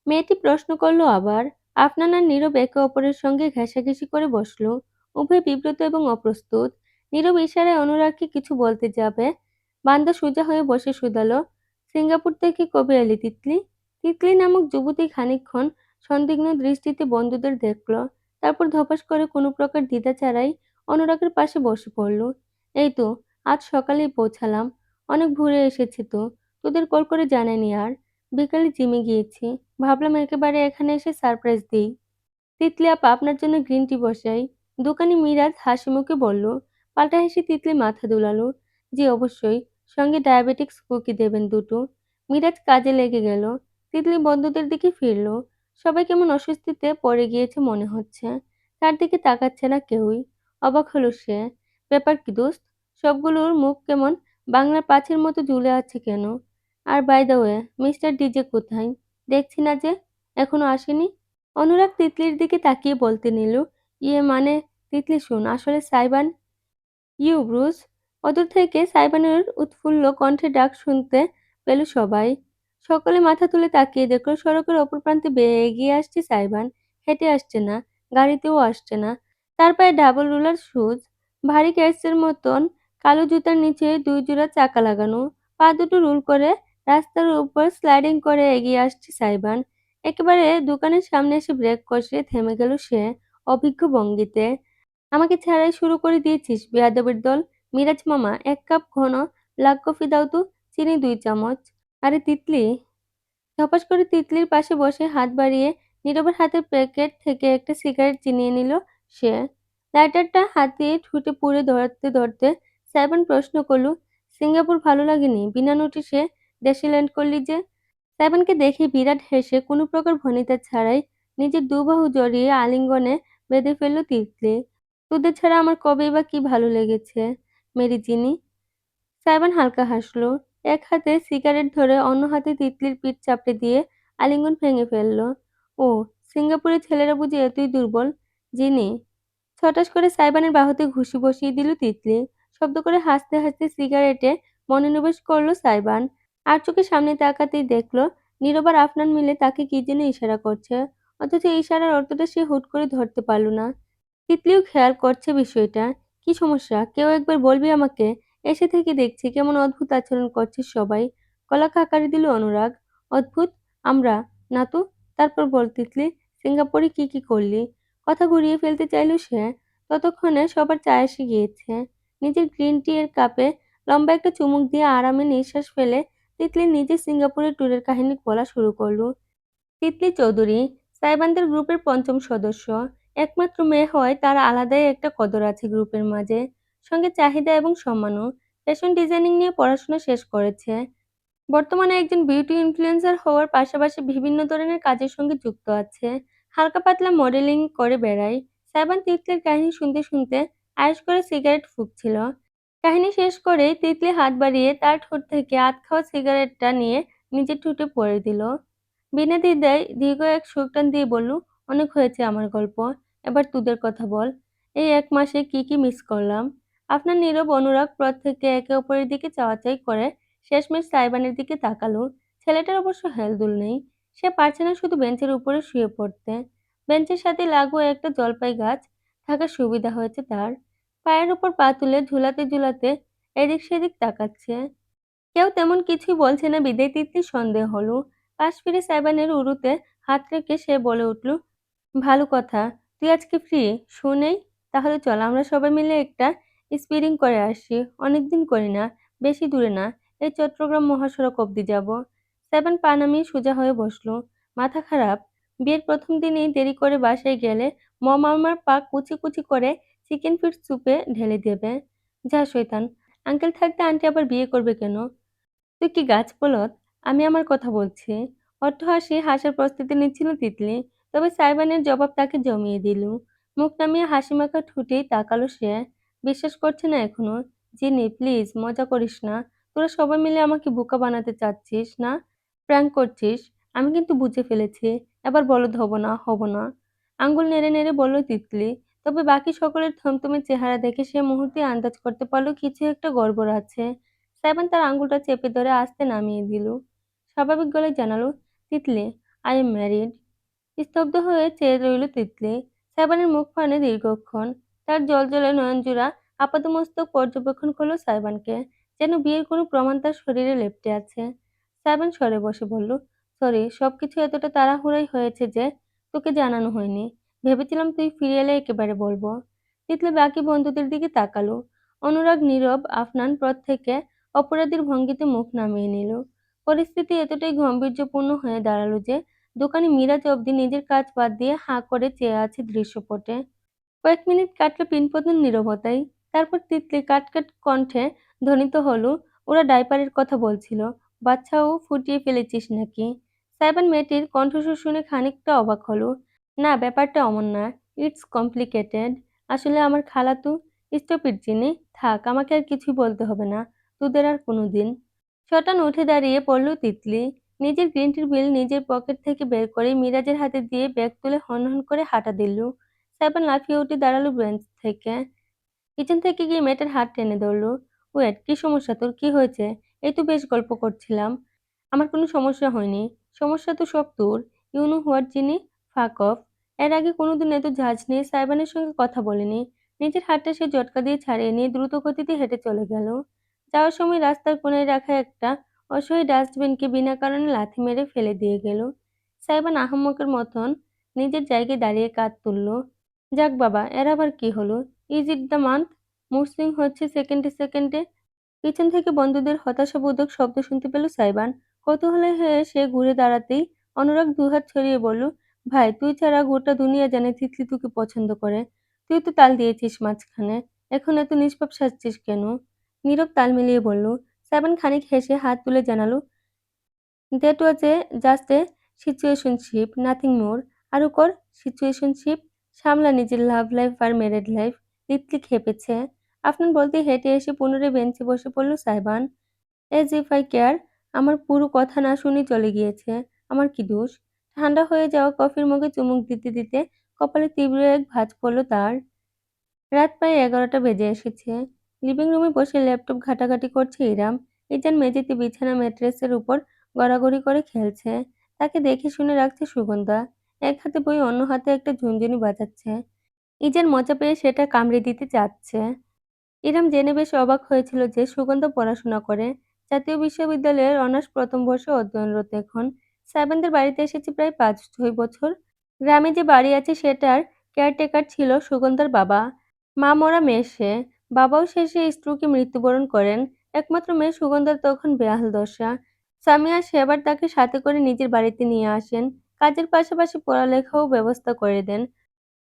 মেয়েটি প্রশ্ন করলো আবার। আফনান আর নীরব একে অপরের সঙ্গে ঘেঁষাঘেঁষি করে বসলো। উভয় বিব্রত এবং অপ্রস্তুত। নীরব ইশারায় অনুরাগকে কিছু বলতে যাবে, বান্দা সোজা হয়ে বসে শুধালো, সিঙ্গাপুর থেকে কবে এলি তিতলি? তিতলি নামক যুবতী খানিকক্ষণ সন্দিগ্ধ দৃষ্টিতে বন্ধুদের দেখল, তারপর ধপাস করে কোনো প্রকার দ্বিধা ছাড়াই অনুরাগের পাশে বসে পড়ল। এই তো, আজ সকালেই পৌঁছালাম। অনেক ঘুরে এসেছি তো, তোদের কল করে জানাইনি আর। বিকালে জিমে গিয়েছি, ভাবলাম একেবারে এখানে এসে সারপ্রাইজ দিই। তিতলি আপা, আপনার জন্য গ্রিন টি বসাই। দোকানি মিরাজ হাসি মুখে বলল। পাল্টা হেসে তিতলি মাথা দুলালো। জি অবশ্যই, সঙ্গে ডায়াবেটিক্স কুকি দেবেন দুটো। মিরাজ কাজে লেগে গেল। তিতলি বন্ধুদের দিকে ফিরল। সবাই কেমন অস্বস্তিতে পড়ে গিয়েছে মনে হচ্ছে। তার দিকে তাকাচ্ছে না কেউই। অবাক হলো সে। ব্যাপার কি দোস্ত? সবগুলোর মুখ কেমন বাংলার পাঁচের মতো ঝুলে আছে কেন? আর by the way, mister DJ কোথায়? দেখছি না যে, এখনো আসেনি। অনুরাগ তিতলির দিকে তাকিয়ে বলতে নিল, ইয়ে মানে, তিতলি শোন, আসলে সাইবান। You Bruce. অদূর থেকে সাইবানের উৎফুল্ল কণ্ঠে ডাক শুনতে পেল সবাই। সকলে মাথা তুলে তাকিয়ে দেখল সড়কের অপর প্রান্তে বেয়ে এগিয়ে আসছে সাইবান। হেঁটে আসছে না, গাড়িতেও আসছে না। তার পায়ে ডাবল রোলার শুজ, ভারী ক্যাটসের মতন কালো জুতার নিচে দুই জোড়া চাকা লাগানো। পা দুটো রোল করে রাস্তার উপর স্লাইডিং করে এগিয়ে আসছে সাইবান। একেবারে দোকানের সামনে এসে ব্রেক কষে থেমে গেল সে অভিজ্ঞ ভঙ্গিতে। আমাকে ছাড়াই শুরু করে দিয়েছিস বেয়াদবের দল। মিরাজ মামা, এক কাপ ঘন ব্ল্যাক কফি দাও তো, চিনি 2 চামচ। আরে তিতলি। ধপাস করে তিতলির পাশে বসে হাত বাড়িয়ে নীরবের হাতের প্যাকেট থেকে একটা সিগারেট চিনিয়ে নিল সে। লাইটারটা হাতে ঠুটে পুড়ে ধরতে ধরতে সাইমন প্রশ্ন করল, সিঙ্গাপুর ভালো লাগেনি? বিনা নোটিশে দেশে ল্যান্ড করলি যে? সাইমনকে দেখে বিরাট হেসে কোনো প্রকার ভনিতা ছাড়াই নিজের দুবাহু জড়িয়ে আলিঙ্গনে বেঁধে ফেলল তিতলি। তোদের ছাড়া আমার কবেই বা কি ভালো লেগেছে, মেরি জিনি। সাইমন হালকা হাসল। এক হাতে সিগারেট ধরে অন্য হাতে তিতলির পিঠ চাপড়ে দিয়ে আলিঙ্গন ভেঙে ফেলল। ও, সিঙ্গাপুরের ছেলেরা বুঝি এতই দুর্বল? জিনি। ছটাস করে সাইবানের বাহুতে ঘুষি বসিয়ে দিল তিতলি। শব্দ করে হাসতে হাসতে সিগারেটে মনোনিবেশ করলো সাইবান। আর চোখে সামনে তাকাতেই দেখলো নীরব আর আফনান মিলে তাকে কি যেন ইশারা করছে, অথচ এই ইশারার অর্থটা সে হুট করে ধরতে পারল না। তিতলিও খেয়াল করছে বিষয়টা। কি সমস্যা, কেউ একবার বলবি আমাকে? এসে থেকে দেখছি কেমন অদ্ভুত আচরণ করছে সবাই। গলা খাকারি দিল অনুরাগ। অদ্ভুত? আমরা না তো। তারপর বল তিতলি, সিঙ্গাপুরে কি কি করলি? কথা ঘুরিয়ে ফেলতে চাইল সে। ততক্ষণে সবার চা এসে গিয়েছে। নিজের গ্রিন টি এর কাপে লম্বা একটা চুমুক দিয়ে আরামে নিঃশ্বাস ফেলে তিতলি নিজের সিঙ্গাপুরের ট্যুরের কাহিনী বলা শুরু করলো। তিতলি চৌধুরী, সাইবানদের গ্রুপের পঞ্চম সদস্য। একমাত্র মেয়ে হওয়ায় তার আলাদাই একটা কদর আছে গ্রুপের মাঝে। সঙ্গে চাহিদা এবং সম্মানও। ফ্যাশন ডিজাইনিং নিয়ে পড়াশোনা শেষ করেছে। বর্তমানে একজন বিউটি ইনফ্লুয়েন্সার হওয়ার পাশাপাশি বিভিন্ন ধরনের কাজের সঙ্গে যুক্ত আছে। হালকা পাতলা মডেলিং করে বেড়ায়। সাইবান তিতলির কাহিনী শুনতে শুনতে আয়েশ করে সিগারেট ফুঁকছিল। কাহিনী শেষ করেই তিতলি হাত বাড়িয়ে তার ঠোঁট থেকে আধ খাওয়া সিগারেটটা নিয়ে নিজের ঠোঁটে পড়ে দিল। বিনা দ্বিধায় দীর্ঘ এক সুরটান দিয়ে বলল, অনেক হয়েছে আমার গল্প, এবার তোদের কথা বল। এই ১ মাসে কি কি মিস করলাম। আপনার নীরব অনুরাগ পথ থেকে একে অপরের দিকে চাওয়াচাই করে শেষমেশ সাইবানের দিকে তাকালো। ছেলেটার অবশ্য হেলদোল নেই। সে পারছে না শুধু বেঞ্চের উপরে শুয়ে পড়তে। বেঞ্চের সাথে লাগোয়া একটা জলপাই গাছ থাকার সুবিধা হয়েছে তার। পায়ের উপর পা তুলে ঝুলাতে ঝুলাতে এদিক সেদিক তাকাচ্ছে। কেউ তেমন কিছুই বলছে না বিধায় তিতলির সন্দেহ হলো। পাশ ফিরে সাইবানের উরুতে হাত রেখে সে বলে উঠল, ভালো কথা। তুই আজকে ফ্রি? শো নেই? তাহলে চল আমরা সবাই মিলে একটা স্পিডিং করে আসি। অনেকদিন করি না। বেশি দূরে না। এই চট্টগ্রাম মহাসড়ক অব্দি যাব। সেভেন পা নামিয়ে সোজা হয়ে বসলো। মাথা খারাপ? বিয়ের প্রথম দিনেই দেরি করে বাসায় গেলে মম আমার পা কুচি কুচি করে চিকেন ফিট স্যুপে ঢেলে দেবে। যা শয়তান! আঙ্কেল থাকতে আন্টি আবার বিয়ে করবে কেন? তুই কি গাছবলদ? আমি আমার কথা বলছি। অট্টহাসি হাসার প্রস্তুতি নিচ্ছিল তিতলি। তবে সাইবানের জবাব তাকে জমিয়ে দিল। মুখ নামিয়ে হাসিমাখা ঠোঁটেই তাকালো সে। বিশ্বাস করছে না এখনো। জিনি, প্লিজ মজা করিস না। তোরা সবাই মিলে আমাকে বোকা বানাতে চাচ্ছিস না? প্র্যাঙ্ক করছিস? আমি কিন্তু বুঝে ফেলেছি। এবার বলদ হব না, হব না। আঙ্গুল নেড়ে নেড়ে বলল তিতলি। তবে বাকি সকলের থমথমে চেহারা দেখে সে মুহূর্তে আন্দাজ করতে পারল কিছু একটা গড়বড় আছে। সাইবান তার আঙুলটা চেপে ধরে আস্তে নামিয়ে দিল। স্বাভাবিক গলায় জানালো, তিতলি, আই এম ম্যারিড। স্তব্ধ হয়ে চেয়ে রইল তিতলি। সাইবানের মুখ পানে দীর্ঘক্ষণ। তার জ্বলজ্বলে নয়নজোড়া আপাদমস্তক পর্যবেক্ষণ করলো সাইবানকে। যেন বিয়ের কোনো প্রমাণ তার শরীরে লেপ্টে আছে। সাইবান সরে বসে বলল, সরি, সবকিছু এতটা তাড়াহুড়োই হয়েছে যে তোকে জানানো হয়নি। ভেবেছিলাম তুই ফিরে এলে একেবারে বলবো। তিতলি বাকি বন্ধুদের দিকে তাকালো। অনুরাগ নীরব আফনান পথ থেকে অপরাধীর ভঙ্গিতে মুখ নামিয়ে নিল। পরিস্থিতি এতটাই গাম্ভীর্যপূর্ণ হয়ে দাঁড়ালো যে দোকানি মিরাজ অবধি নিজের কাজ বাদ দিয়ে হাঁ করে চেয়ে আছে দৃশ্যপটে। কয়েক মিনিট কাটল পিনপতন নীরবতায়। তারপর তিতলি কাটকাট কণ্ঠে ধ্বনিত হলো, ওরা ডাইপারের কথা বলছিল। বাচ্চাও ফুটিয়ে ফেলেছিস নাকি? সাইবান মেয়েটির কণ্ঠস্বর শুনে খানিকটা অবাক হলো। না, ব্যাপারটা অমন না। It's complicated. আসলে আমার খালাতো। স্টপ ইট জিনি। থাক, আমাকে আর কিছুই বলতে হবে না। তোদের আর কোনোদিন। সটান উঠে দাঁড়িয়ে পড়ল তিতলি। নিজের গ্রিন টির বিল নিজের পকেট থেকে বের করে মিরাজের হাতে দিয়ে ব্যাগ তুলে হনহন করে হাঁটা দিল। সাইবান লাফিয়ে উঠে দাঁড়ালো বেঞ্চ থেকে। কিচেন থেকে গিয়ে মেয়েটার হাত টেনে ধরল। ওয়েট, কি সমস্যা তোর? কি হয়েছে? এই তো বেশ গল্প করছিলাম। আমার কোনো সমস্যা হয়নি। সমস্যা তো সব তোর। ইউ নো হোয়াট জিনি? ফাক অফ। এর আগে কোনোদিন এত ঝাঁজ নিয়ে সাইবানের সঙ্গে কথা বলেনি। নিজের হাতটা সে ঝটকা দিয়ে ছাড়িয়ে নিয়ে দ্রুত গতিতে হেঁটে চলে গেল। যাওয়ার সময় রাস্তার কোণায় রাখা একটা অসহায় ডাস্টবিনকে বিনা কারণে লাথি মেরে ফেলে দিয়ে গেল। সাইবান আহাম্মকের মতন নিজের জায়গায় দাঁড়িয়ে কাঁধ তুলল। যাক বাবা, এর আবার কি হলো? Is it the month? Mood swing হচ্ছে সেকেন্ডে সেকেন্ডে। পিছন থেকে বন্ধুদের হতাশাবোধক শব্দ শুনতে পেল সাইবান। কৌতূহলী হয়ে সে ঘুরে দাঁড়াতেই অনুরাগ দুহাত ছড়িয়ে বলল, ভাই, তুই ছাড়া গোটা দুনিয়া জানে তিতলি তোকে পছন্দ করে। তুই তো তাল দিয়েছিস মাঝখানে। এখন এত নিষ্পাপ সাজছিস কেন? নীরব তাল মিলিয়ে বলল। সাইবান খানিক হেসে হাত তুলে জানালো, that was just a situationship, nothing more. আরো কর, সিচুয়েশনশিপ। সামলা নিজের লাভ লাইফ আর ম্যারেড লাইফ। তিতলি খেপেছে। আফনান বলতে হেঁটে এসে পুনরায় বেঞ্চে বসে পড়ল Saiban. As if I care. আমার পুরো কথা না শুনেই চলে গিয়েছে। আমার কি দোষ? ঠান্ডা হয়ে যাওয়া কফির মগে চুমুক দিতে দিতে কপালে তীব্র এক ভাঁজ পড়ল তার। রাত প্রায় ১১টা বেজে এসেছে। লিভিং রুমে বসে ল্যাপটপ ঘাটাঘাটি করছে ইরাম। ইজান মেঝেতে বিছানা ম্যাট্রেসের উপর গড়াগড়ি করে খেলছে। তাকে দেখে শুনে রাখছে সুগন্ধা। এক হাতে বই, অন্য হাতে একটা ঝুনঝুনি বাজাচ্ছে। ইজান মজা পেয়ে সেটা কামড়ে দিতে চাচ্ছে। ইরাম জেনে বেশ অবাক হয়েছিল যে সুগন্ধা পড়াশোনা করে। জাতীয় বিশ্ববিদ্যালয়ের অনার্স প্রথম বর্ষে অধ্যয়নরত এখন। সাইবানদের বাড়িতে এসেছে প্রায় ৫-৬ বছর। গ্রামে যে বাড়ি আছে সেটার কেয়ারটেকার ছিল সুগন্ধার বাবা। মা মরা মেয়ে সে। বাবাও শেষে স্ট্রোকে মৃত্যুবরণ করেন। একমাত্র মেয়ে সুগন্ধার তখন বেহাল দশা। সামিয়া সেবার তাকে সাথে করে নিজের বাড়িতে নিয়ে আসেন। কাজের পাশাপাশি পড়ালেখাও ব্যবস্থা করে দেন।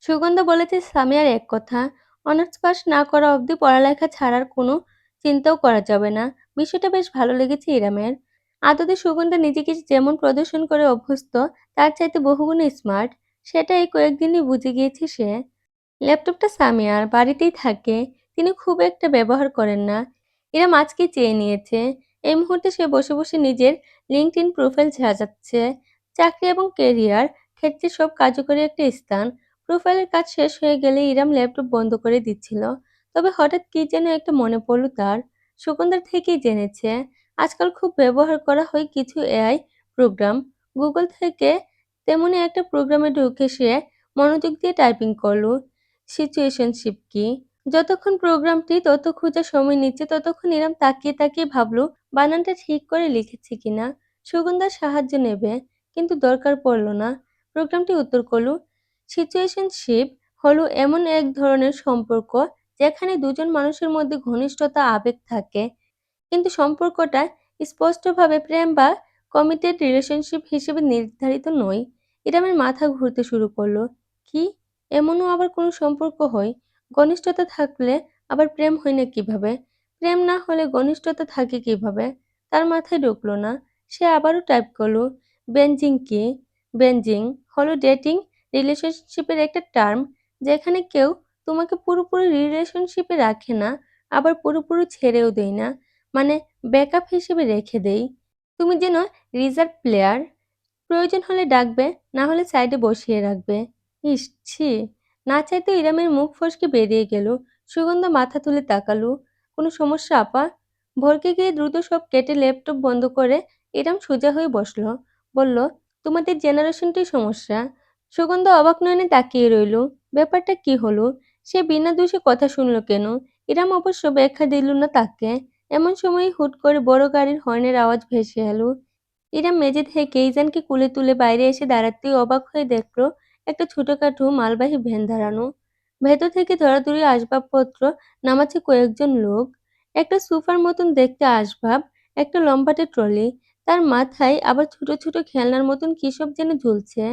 সুগন্ধা বলেছে সামিয়ার এক কথা, অনার্স পাস না করা অবধি পড়ালেখা ছাড়ার কোনো চিন্তাও করা যাবে না। বিষয়টা বেশ ভালো লেগেছে ইরামের। আদতে সুগন্ধা নিজেকে যেমন প্রদর্শন করে অভ্যস্ত, তার চাইতে বহুগুণে স্মার্ট, সেটা এই কয়েকদিনই বুঝে গিয়েছে সে। ল্যাপটপটা সামিয়ার, বাড়িতেই থাকে। তিনি খুব একটা ব্যবহার করেন না। ইরা আজকেই চেয়ে নিয়েছে। এই মুহূর্তে সে বসে বসে নিজের লিঙ্কডইন প্রোফাইল সাজাচ্ছে। চাকরি এবং কেরিয়ার ক্ষেত্রে সব কার্যকরী একটা স্থান। প্রোফাইলের কাজ শেষ হয়ে গেলে ইরাম ল্যাপটপ বন্ধ করে দিচ্ছিল। তবে হঠাৎ কি যেন একটা মনে পড়ল তার। সুগন্ধার থেকেই জেনেছে আজকাল খুব ব্যবহার করা হয় কিছু এআই প্রোগ্রাম। গুগল থেকে তেমনি একটা প্রোগ্রামে ঢুকে সে মনোযোগ দিয়ে টাইপিং করলো। সিচুয়েশনশিপ কি? যতক্ষণ প্রোগ্রামটি তথ্য খোঁজার সময় নিচ্ছে ততক্ষণ ইরাম তাকিয়ে তাকিয়ে ভাবল বানানটা ঠিক করে লিখেছি কিনা। সুগন্ধার সাহায্য নেবে, কিন্তু দরকার পড়ল না। প্রোগ্রামটি উত্তর করল, সিচুয়েশনশিপ হলো এমন এক ধরনের সম্পর্ক যেখানে দুজন মানুষের মধ্যে ঘনিষ্ঠতা আবেগ থাকে, কিন্তু সম্পর্কটা স্পষ্টভাবে প্রেম বা কমিটেড রিলেশনশিপ হিসেবে নির্ধারিত নয়। ইরামের মাথা ঘুরতে শুরু করলো। কি? এমনও আবার কোনো সম্পর্ক হয়? ঘনিষ্ঠতা থাকলে আবার প্রেম হয় না কিভাবে? প্রেম না হলে ঘনিষ্ঠতা থাকে কিভাবে? তার মাথায় ঢুকলো না। সে আবারও টাইপ করলো, বেঞ্জিং কি? বেঞ্জিং হলো ডেটিং রিলেশনশিপের একটা টার্ম, যেখানে কেউ তোমাকে পুরোপুরি রিলেশনশিপে রাখে না, আবার পুরোপুরি ছেড়েও দেয় না। মানে ব্যাকআপ হিসেবে রেখে দেই। তুমি যেন রিজার্ভ প্লেয়ার, প্রয়োজন হলে ডাকবে, না হলে সাইডে বসিয়ে রাখবে। ইস, ছি। না চাইতেও ইরামের মুখ ফসকে বেরিয়ে গেল। সুগন্ধা মাথা তুলে তাকালো। কোনো সমস্যা আপা? ভরকে গিয়ে দ্রুত সব কেটে ল্যাপটপ বন্ধ করে ইরাম সোজা হয়ে বসলো। বলল, তোমাদের জেনারেশনটাই সমস্যা। সুগন্ধা অবাক নয়নে তাকিয়ে রইল। ব্যাপারটা কি হলো? সে বিনা দোষে কথা শুনল কেন? ইরাম অবশ্য ব্যাখ্যা দিল না তাকে। এমন সময় হুট করে বড় গাড়ির হর্নের আওয়াজ ভেসে এলো। ইরা মেঝে থেকে ইজানকে কোলে তুলে বাইরে এসে দাঁড়াতেই অবাক হয়ে দেখল একটা ছোটখাটো মালবাহী ভ্যান দাঁড়ানো। ভেতর থেকে ধরাধরি আসবাবপত্র নামাচ্ছে কয়েকজন লোক। একটা সোফার মতন দেখতে আসবাব, একটা লম্বাটে ট্রলি, তার মাথায় আবার ছোট ছোট খেলনার মতন কিসব যেন ঝুলছে।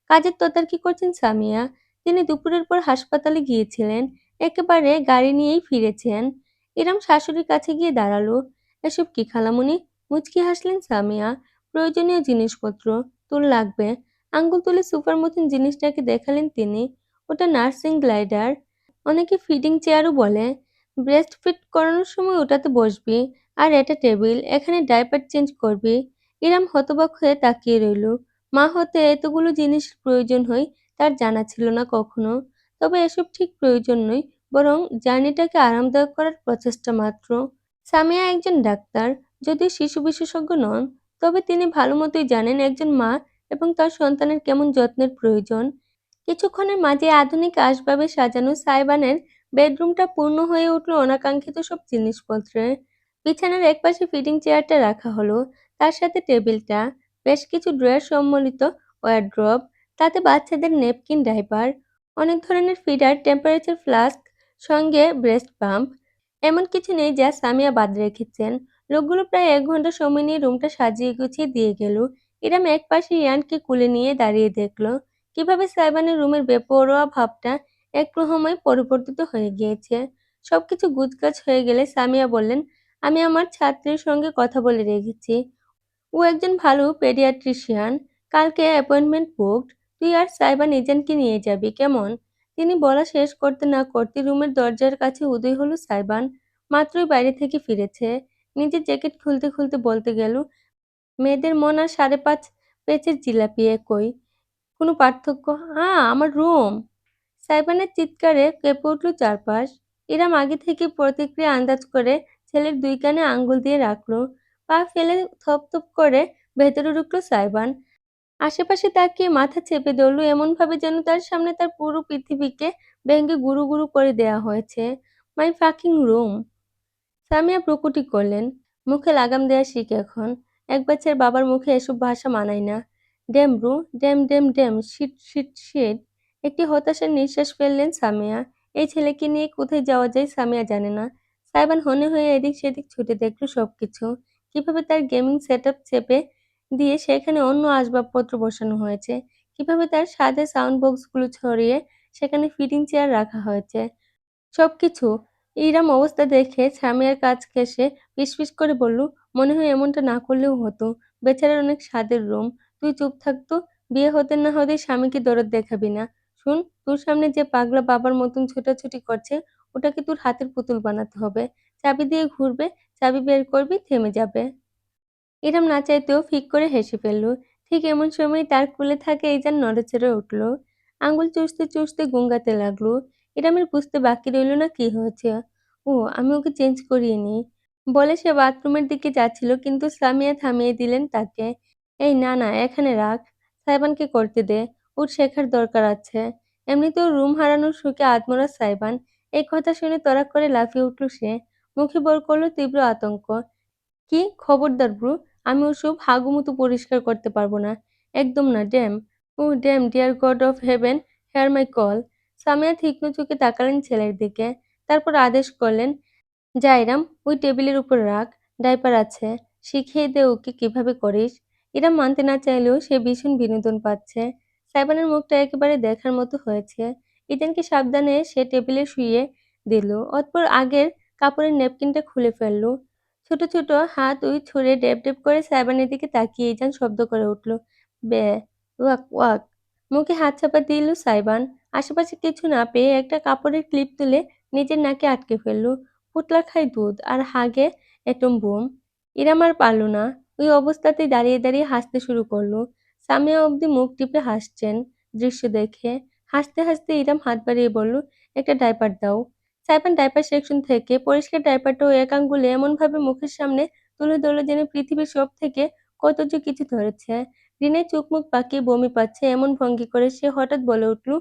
কাজের তদারকি করছেন সামিয়া। তিনি দুপুরের পর হাসপাতালে গিয়েছিলেন, একেবারে গাড়ি নিয়েই ফিরেছেন। ইরাম শাশুড়ির কাছে গিয়ে দাঁড়ালো। এসব কি খালামুনি? মুচকি হাসলেন সামিয়া। প্রয়োজনীয় জিনিসপত্র তোর লাগবে। আঙ্গুল তুলে সুপার মতন জিনিসটাকে দেখালেন তিনি। ওটা নার্সিং গ্লাইডার, অনেকে ফিডিং চেয়ারও বলে। ব্রেস্ট ফিড করানোর সময় ওটাতে বসবি। আর এটা টেবিল, এখানে ডাইপার চেঞ্জ করবি। ইরাম হতবাক হয়ে তাকিয়ে রইল। মা হতে এতগুলো জিনিস প্রয়োজন হয় তার জানা ছিল না কখনো। তবে এসব ঠিক প্রয়োজন নয়, বরং জার্নিটাকে আরামদায়ক করার প্রচেষ্টা মাত্র। সামিয়া একজন ডাক্তার, যদিও শিশু বিশেষজ্ঞ নন, তবে তিনি ভালোমতোই জানেন একজন মা এবং তার সন্তানের কেমন যত্নের প্রয়োজন। কিছুক্ষণের মাঝে আধুনিক আসবাবে সাজানো সাইবানের বেডরুমটা পূর্ণ হয়ে উঠল অনাকাঙ্ক্ষিত সব জিনিসপত্রে। বিছানার একপাশে ফিডিং চেয়ারটা রাখা হলো, তার সাথে টেবিলটা, বেশ কিছু ড্রয়ার সম্বলিত ওয়ারড্রব, তাতে বাচ্চাদের নেপকিন, ডাইপার, অনেক ধরনের ফিডার, টেম্পারেচার ফ্লাস্ক, সঙ্গে ব্রেস্ট পাম্প। এমন কিছু নেই যা সামিয়া বাদ রেখেছেন। লোকগুলো প্রায় ১ ঘন্টা সময় নিয়ে রুমটা সাজিয়ে গুছিয়ে দিয়ে গেল। ইরাম একপাশে ইয়ানকে কুলে নিয়ে দাঁড়িয়ে দেখল কিভাবে সাইবানের রুমের বেপরোয়া ভাবটা এক প্রহমায় পরিবর্তিত হয়ে গিয়েছে। সবকিছু গুছগাছ হয়ে গেলে সামিয়া বললেন, আমি আমার ছাত্রীর সঙ্গে কথা বলে রেখেছি। ও একজন ভালো পেডিয়াট্রিশিয়ান। কালকে অ্যাপয়েন্টমেন্ট বুকড। তুই আর সাইবা নিজানকে নিয়ে যাবি, কেমন? তিনি বলা শেষ করতে না করতে রুমের দরজার কাছে উদয় হলো সাইবান। মাত্রই বাইরে থেকে ফিরেছে। নিজের জ্যাকেট খুলতে খুলতে বলতে গেল, মেয়েদের মন আর ৫.৫ পেচের জিলাপি একই। কোনো পার্থক্য? আমার রুম! সাইবানের চিৎকারে কেঁপে উঠল চারপাশ। ইরাম আগে থেকে প্রতিক্রিয়া আন্দাজ করে ছেলের ২ কানে আঙ্গুল দিয়ে রাখল। পা ফেলে থপথপ করে ভেতরে ঢুকল সাইবান। আশেপাশে তাকিয়ে মাথা চেপে ধরল এমনভাবে যেন তার সামনে তার পুরো পৃথিবীকে ভেঙে গুঁড়ো গুঁড়ো করে দেয়া হয়েছে। মাই ফাকিং রুম! সামিয়া প্রকুটি করলেন। মুখে লাগাম দেয়া শিখ এখন। এক বাচ্চার বাবার মুখে এসব ভাষা মানায় না। Damn bro, damn damn damn, shit shit shit. একটি হতাশার নিঃশ্বাস ফেললেন সামিয়া। এই ছেলেকে নিয়ে কোথায় যাওয়া যায় সামিয়া জানে না। সাইবান হনে হয়ে এদিক সেদিক ছুটে দেখল সবকিছু। কিভাবে তার গেমিং সেটআপ চেপে দিয়ে সেখানে অন্য আসবাবপত্র বসানো হয়েছে। কিভাবে তার সাজে সাউন্ড বক্সগুলো ছড়িয়ে সেখানে ফিডিং চেয়ার রাখা হয়েছে। সবকিছু এইরকম অবস্থা দেখে সামিয়ার কাছ ঘেঁষে ফিসফিস করে বলল, "মনে হয় এমনটা না করলেও হতো। বেচারার অনেক স্বাদের রুম। তুই চুপ থাক তো। বিয়ে হতে না হতেই স্বামীকে দরদ দেখাবি না। শোন, তোর সামনে যে পাগলা বাবার মতন ছোটাছুটি করছে, ওটাকে তোর হাতের পুতুল বানাতে হবে। চাবি দিয়ে ঘুরবে, চাবি বের করবি, থেমে যাবে।" ইরম না চাইতেও ফিক করে হেসে ফেলল। ঠিক এমন সময় তার কোলে থাকা ইজান নড়েচড়ে উঠল। আঙুল চুষতে চুষতে গুঙ্গাতে লাগলো। ইরামের বুঝতে বাকি রইল না কি হয়েছে। ও, আমি ওকে চেঞ্জ করিয়ে নিই। বলে সে বাথরুমের দিকে যাচ্ছিল, কিন্তু সামিয়া থামিয়ে দিলেন তাকে। এই না না, এখানে রাখ। সাইবানকে করতে দে। ওর শেখার দরকার আছে। এমনিতেও রুম হারানোর শোকে আধমরা সাইবান। এই কথা শুনে তড়াক করে লাফিয়ে উঠল সে। মুখে বার করল তীব্র আতঙ্ক। কি? খবরদার ব্রো, আমি ওসব হাগুমুতু পরিষ্কার করতে পারবো না। একদম না, damn. Oh damn, dear God of heaven, hear my call. Samia তীক্ষ্ণ চোখে তাকালেন ছেলের দিকে। তারপর আদেশ করলেন, যা ইরাম, ওই টেবিলের উপর রাখ। ডাইপার আছে। শিখিয়ে দে ওকে কিভাবে করিস। ইরাম মানতে না চাইলেও সে ভীষণ বিনোদন পাচ্ছে। সাইবানের মুখটা একেবারে দেখার মতো হয়েছে। ইদেনকে সাবধানে সে টেবিলে শুইয়ে দিল। অতঃপর আগের কাপড়ের নেপকিনটা খুলে ফেলল। ছোট ছোট হাত ছুঁড়ে ড্যাব ড্যাব করে সাইবানের দিকে তাকিয়ে ইজান শব্দ করে উঠল, বে, ওয়াক ওয়াক। মুখে হাত চাপা দিল সাইবান। আশেপাশে কিছু না পেয়ে একটা কাপড়ের ক্লিপ তুলে নিজের নাকে আটকে ফেলল। পুতলা খায় দুধ আর হাগে এটম বোম। ইরাম আর পারল না। ওই অবস্থাতেই দাঁড়িয়ে দাঁড়িয়ে হাসতে শুরু করলো। সামিয়া অবধি মুখ টিপে হাসছেন দৃশ্য দেখে। হাসতে হাসতে ইরাম হাত বাড়িয়ে বলল, একটা ডাইপার দাও। সাইফান ডাইপার সেকশন থেকে পরিষ্কার ডাইপারটাও এক আঙ্গুলে এমনভাবে মুখের সামনে তুলে ধরল যেন পৃথিবীর সব থেকে কত যে কিছু ধরেছে। রিনের চোখ মুখ পাকিয়ে বমি পাচ্ছে এমন ভঙ্গি করে সে হঠাৎ বলে উঠল,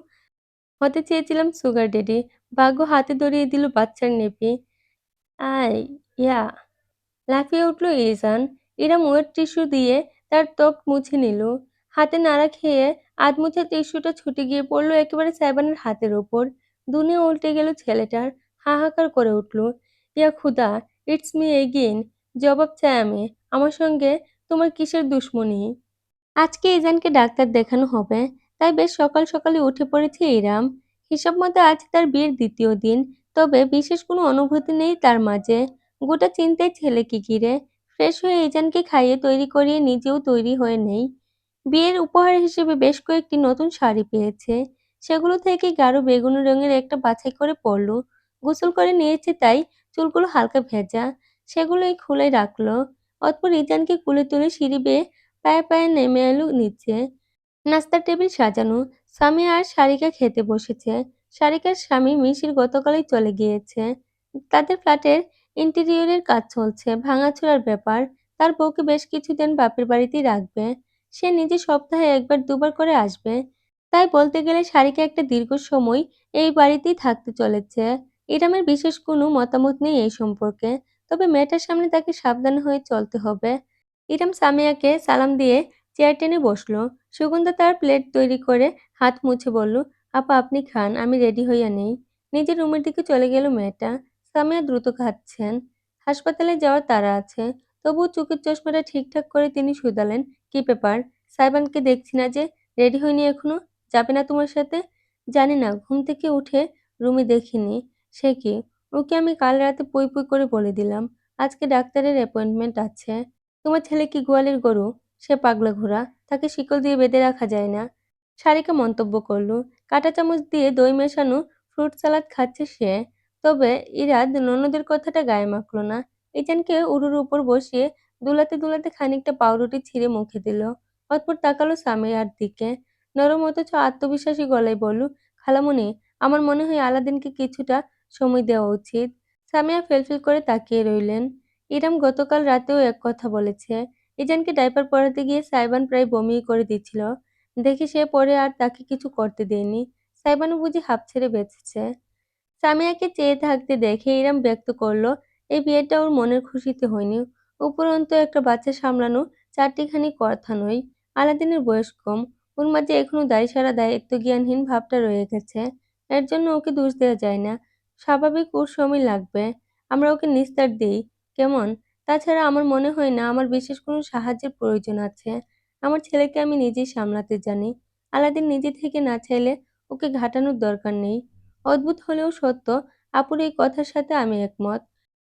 হতে চেয়েছিলাম সুগার ডেডি, ভাগ্য হাতে ধরিয়ে দিল বাচ্চার নেপি। আই, ইয়া। লাফিয়ে উঠল ইরফান। ইরা ওয়েট টিস্যু দিয়ে তার ত্বক মুছে নিল। হাতে নাড়া খেয়ে আধমোছা টিস্যুটা ছুটে গিয়ে পড়ল একেবারে সাইবানের হাতের ওপর। দুনিয়া উল্টে গেল ছেলেটার। হাহাকার করে উঠল, ইয়া খুদা, ইটস মি এগেইন। জবাব চাই আমি। আমার সঙ্গে তোমার কিসের দুশমনি? আজকে ইজানকে ডাক্তার দেখানো হবে, তাই বেশ সকাল সকালে উঠে পড়েছে ইরাম। হিসাব মতো আজ তার বিয়ের দ্বিতীয় দিন। তবে বিশেষ কোনো অনুভূতি নেই তার মাঝে। গোটা চিন্তায় ছেলেকে ঘিরে। ফ্রেশ হয়ে ইজানকে খাইয়ে তৈরি করিয়ে নিজেও তৈরি হয়ে নেই। বিয়ের উপহার হিসেবে বেশ কয়েকটি নতুন শাড়ি পেয়েছে। সেগুলো থেকে গাঢ় বেগুনি রঙের একটা বাছাই করে পরল। গোসল করে নিয়েছে তাই চুলগুলো হালকা ভেজা। সেগুলোই খুলে রাখলো। অতঃপর ইজানকে কোলে তুলে সিঁড়ি বেয়ে পায়ে পায়ে নেমে এলো নিচে। নাস্তার টেবিল সাজানো। সামিয়া আর সারিকা খেতে বসেছে। সারিকার স্বামী মিশির গতকালই চলে গিয়েছে। তাদের ফ্ল্যাটের ইন্টেরিয়রের কাজ চলছে, ভাঙাচোরার ব্যাপার। তার বউকে বেশ কিছুদিন বাপের বাড়িতেই রাখবে। সে নিজে সপ্তাহে একবার দুবার করে আসবে। তাই বলতে গেলে সারিকা একটা দীর্ঘ সময় এই বাড়িতেই থাকতে চলেছে। ইরামের বিশেষ কোনো মতামত নেই এই সম্পর্কে। তবে মেয়েটার সামনে তাকে সাবধান হয়ে চলতে হবে। ইরম সামিয়াকে সালাম দিয়ে চেয়ার টেনে বসলো। সুগন্ধা তার প্লেট তৈরি করে হাত মুছে বলল, আপা আপনি খান, আমি রেডি হইয়া নেই। নিজের রুমের দিকে চলে গেল মেয়েটা। সামিয়া দ্রুত খাচ্ছেন। হাসপাতালে যাওয়ার তাড়া আছে। তবুও চোখের চশমাটা ঠিকঠাক করে তিনি শুধালেন, কি ব্যাপার? সাইবানকে দেখছি না যে, রেডি হয়নি এখনো? যাবে না তোমার সাথে? জানি না, ঘুম থেকে উঠে রুমে দেখিনি। সে কি? ওকে আমি কাল রাতে পই পই করে বলে দিলাম, আজকে ডাক্তারের অ্যাপয়েন্টমেন্ট আছে। তোমার ছেলে কি গোয়ালের গরু? সে পাগলা ঘোড়া, তাকে শিকল দিয়ে বেঁধে রাখা যায় না। সারিকা মন্তব্য করল, কাঁটা চামচ দিয়ে দই মেশানো ফ্রুট সালাদ খাচ্ছে সে। তবে ইরাদ ননদের কথাটা গায়ে মাখল না। ইজানকে উরুর উপর বসিয়ে দুলাতে দুলাতে খানিকটা পাউরুটি ছিঁড়ে মুখে দিল। অতঃপর তাকালো সামিয়ার দিকে। নরম অথচ আত্মবিশ্বাসী গলায় বলল, খালামণি, আমার মনে হয় আলাদিনকে কিছুটা সময় দেওয়া উচিত। সামিয়া ফেলফেল করে তাকিয়ে রইলেন। ইরাম গতকাল রাতেও এক কথা বলেছে। ইজানকে ডাইপার পরাতে গিয়ে সাইবান প্রায় বমি করে দিচ্ছিল। দেখে সে পরে আর তাকে কিছু করতে দেয়নি। সাইবানও বুঝি হাঁপ ছেড়ে বেঁচেছে। সামিয়াকে চেয়ে থাকতে দেখে ইরাম ব্যক্ত করলো, এই বিয়েটা ওর মনের খুশিতে হয়নি। উপরন্তু একটা বাচ্চা সামলানো চারটিখানি কথা নয়। আলাদিনের বয়স কম। ওর মাঝে এখনো দায়সারা দায়িত্বজ্ঞানহীন ভাবটা রয়ে গেছে। এর জন্য ওকে দোষ দেওয়া যায় না। স্বাভাবিক ওর সময় লাগবে। আমরা ওকে নিস্তার দেই, কেমন? তাছাড়া আমার মনে হয় না আমার বিশেষ কোনো সাহায্যের প্রয়োজন আছে। আমার ছেলেকে আমি নিজেই সামলাতে জানি। আলাদিন নিজে থেকে না চাইলে ওকে ঘাটানোর দরকার নেই। অদ্ভুত হলেও সত্য, আপুর এই কথার সাথে আমি একমত।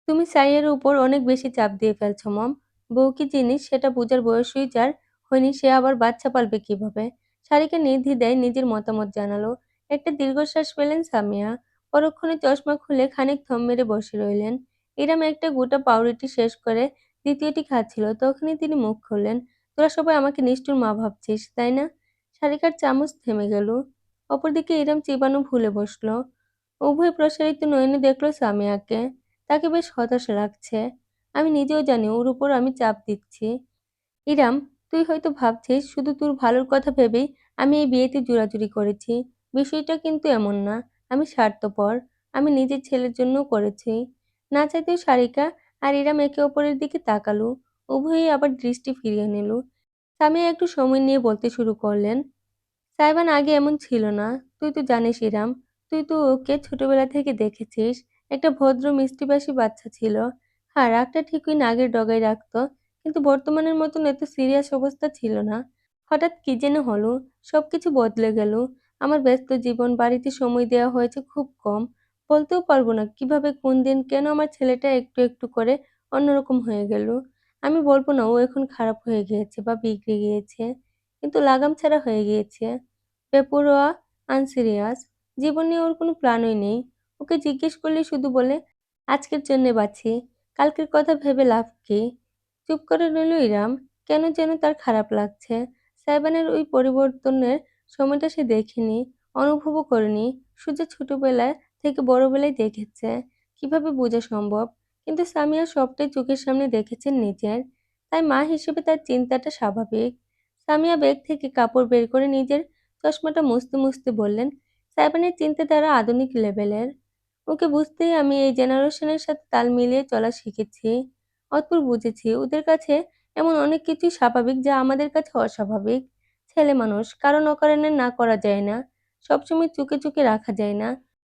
তুমি সাইয়ের উপর অনেক বেশি চাপ দিয়ে ফেলছ মম। বউ কি জিনিস সেটা বুঝার বয়সই যার হয়নি সে আবার বাচ্চা পালবে কিভাবে? সারিকা নির্দ্বিধায় নিজের মতামত জানালো। একটা দীর্ঘশ্বাস পেলেন সামিয়া। পরক্ষণে চশমা খুলে খানিক থম মেরে বসে রইলেন। ইরাম একটা গোটা পাউরুটি শেষ করে দ্বিতীয়টি খাচ্ছিল। তখনই তিনি মুখ খুললেন। তোরা সবাই আমাকে নিষ্ঠুর মা ভাবছিস, তাই না? সারিকার চামচ থেমে গেল। অপরদিকে ইরাম চিবানো ভুলে বসল। উভয় প্রসারিত নয়নে দেখল সামিয়াকে। তাকে বেশ হতাশ লাগছে। আমি নিজেও জানি ওর উপর আমি চাপ দিচ্ছি। ইরাম, তুই হয়তো ভাবছিস শুধু তোর ভালোর কথা ভেবেই আমি এই বিয়েতে জোরাজুরি করেছি। বিষয়টা কিন্তু এমন না। আমি স্বার্থপর। আমি নিজের ছেলের জন্যও করেছি। না চাইতেও সারিকা আর ইরাম একে অপরের দিকে তাকালো। উভয়েই আবার দৃষ্টি ফিরিয়ে নিল। সামিয়া একটু সময় নিয়ে বলতে শুরু করলেন। সাইবান আগে এমন ছিল না। তুই তো জানিস ইরাম, তুই তো ওকে ছোটবেলা থেকে দেখেছিস। একটা ভদ্র মিষ্টিভাষী বাচ্চা ছিল। হ্যাঁ, রাগটা ঠিকই নাগের ডগায় রাখতো, কিন্তু বর্তমানের মতন এত সিরিয়াস অবস্থা ছিল না। হঠাৎ কি যেন হলো, সবকিছু বদলে গেল। আমার ব্যস্ত জীবন, বাড়িতে সময় দেওয়া হয়েছে খুব কম। বলতেও পারবো না কিভাবে, কোন দিন, কেন আমার ছেলেটা একটু একটু করে অন্যরকম হয়ে গেল। আমি বলবো না ও এখন খারাপ হয়ে গিয়েছে বা বিগড়ে গিয়েছে, কিন্তু লাগাম ছাড়া হয়ে গিয়েছে। বেপরোয়া, আনসিরিয়াস। জীবন নিয়ে ওর কোনো প্ল্যানই নেই। ওকে জিজ্ঞেস করলে শুধু বলে, আজকের জন্যে বাঁচি, কালকের কথা ভেবে লাভ কি? চুপ করে রইল ইরাম। কেন যেন তার খারাপ লাগছে। সাইবানের ওই পরিবর্তনের সময়টা সে দেখেনি, অনুভবও করেনি। শুধু ছোটবেলা থেকে বড়বেলায় দেখেছে। কিভাবে বোঝা সম্ভব? কিন্তু সামিয়া সবটাই চোখের সামনে দেখেছেন নিজের। তাই মা হিসেবে তার চিন্তাটা স্বাভাবিক। সামিয়া ব্যাগ থেকে কাপড় বের করে নিজের চশমাটা মুছতে মুছতে বললেন, সাইবানের চিন্তাধারা আধুনিক লেভেলের। ওকে বুঝতেই আমি এই জেনারেশনের সাথে তাল মিলিয়ে চলা শিখেছি। অতঃপর বুঝেছি ওদের কাছে এমন অনেক কিছুই স্বাভাবিক যা আমাদের কাছে অস্বাভাবিক। ছেলে মানুষ, কারণ অকারণে না করা যায় না। সবসময় চুকে চুকে রাখা যায় না।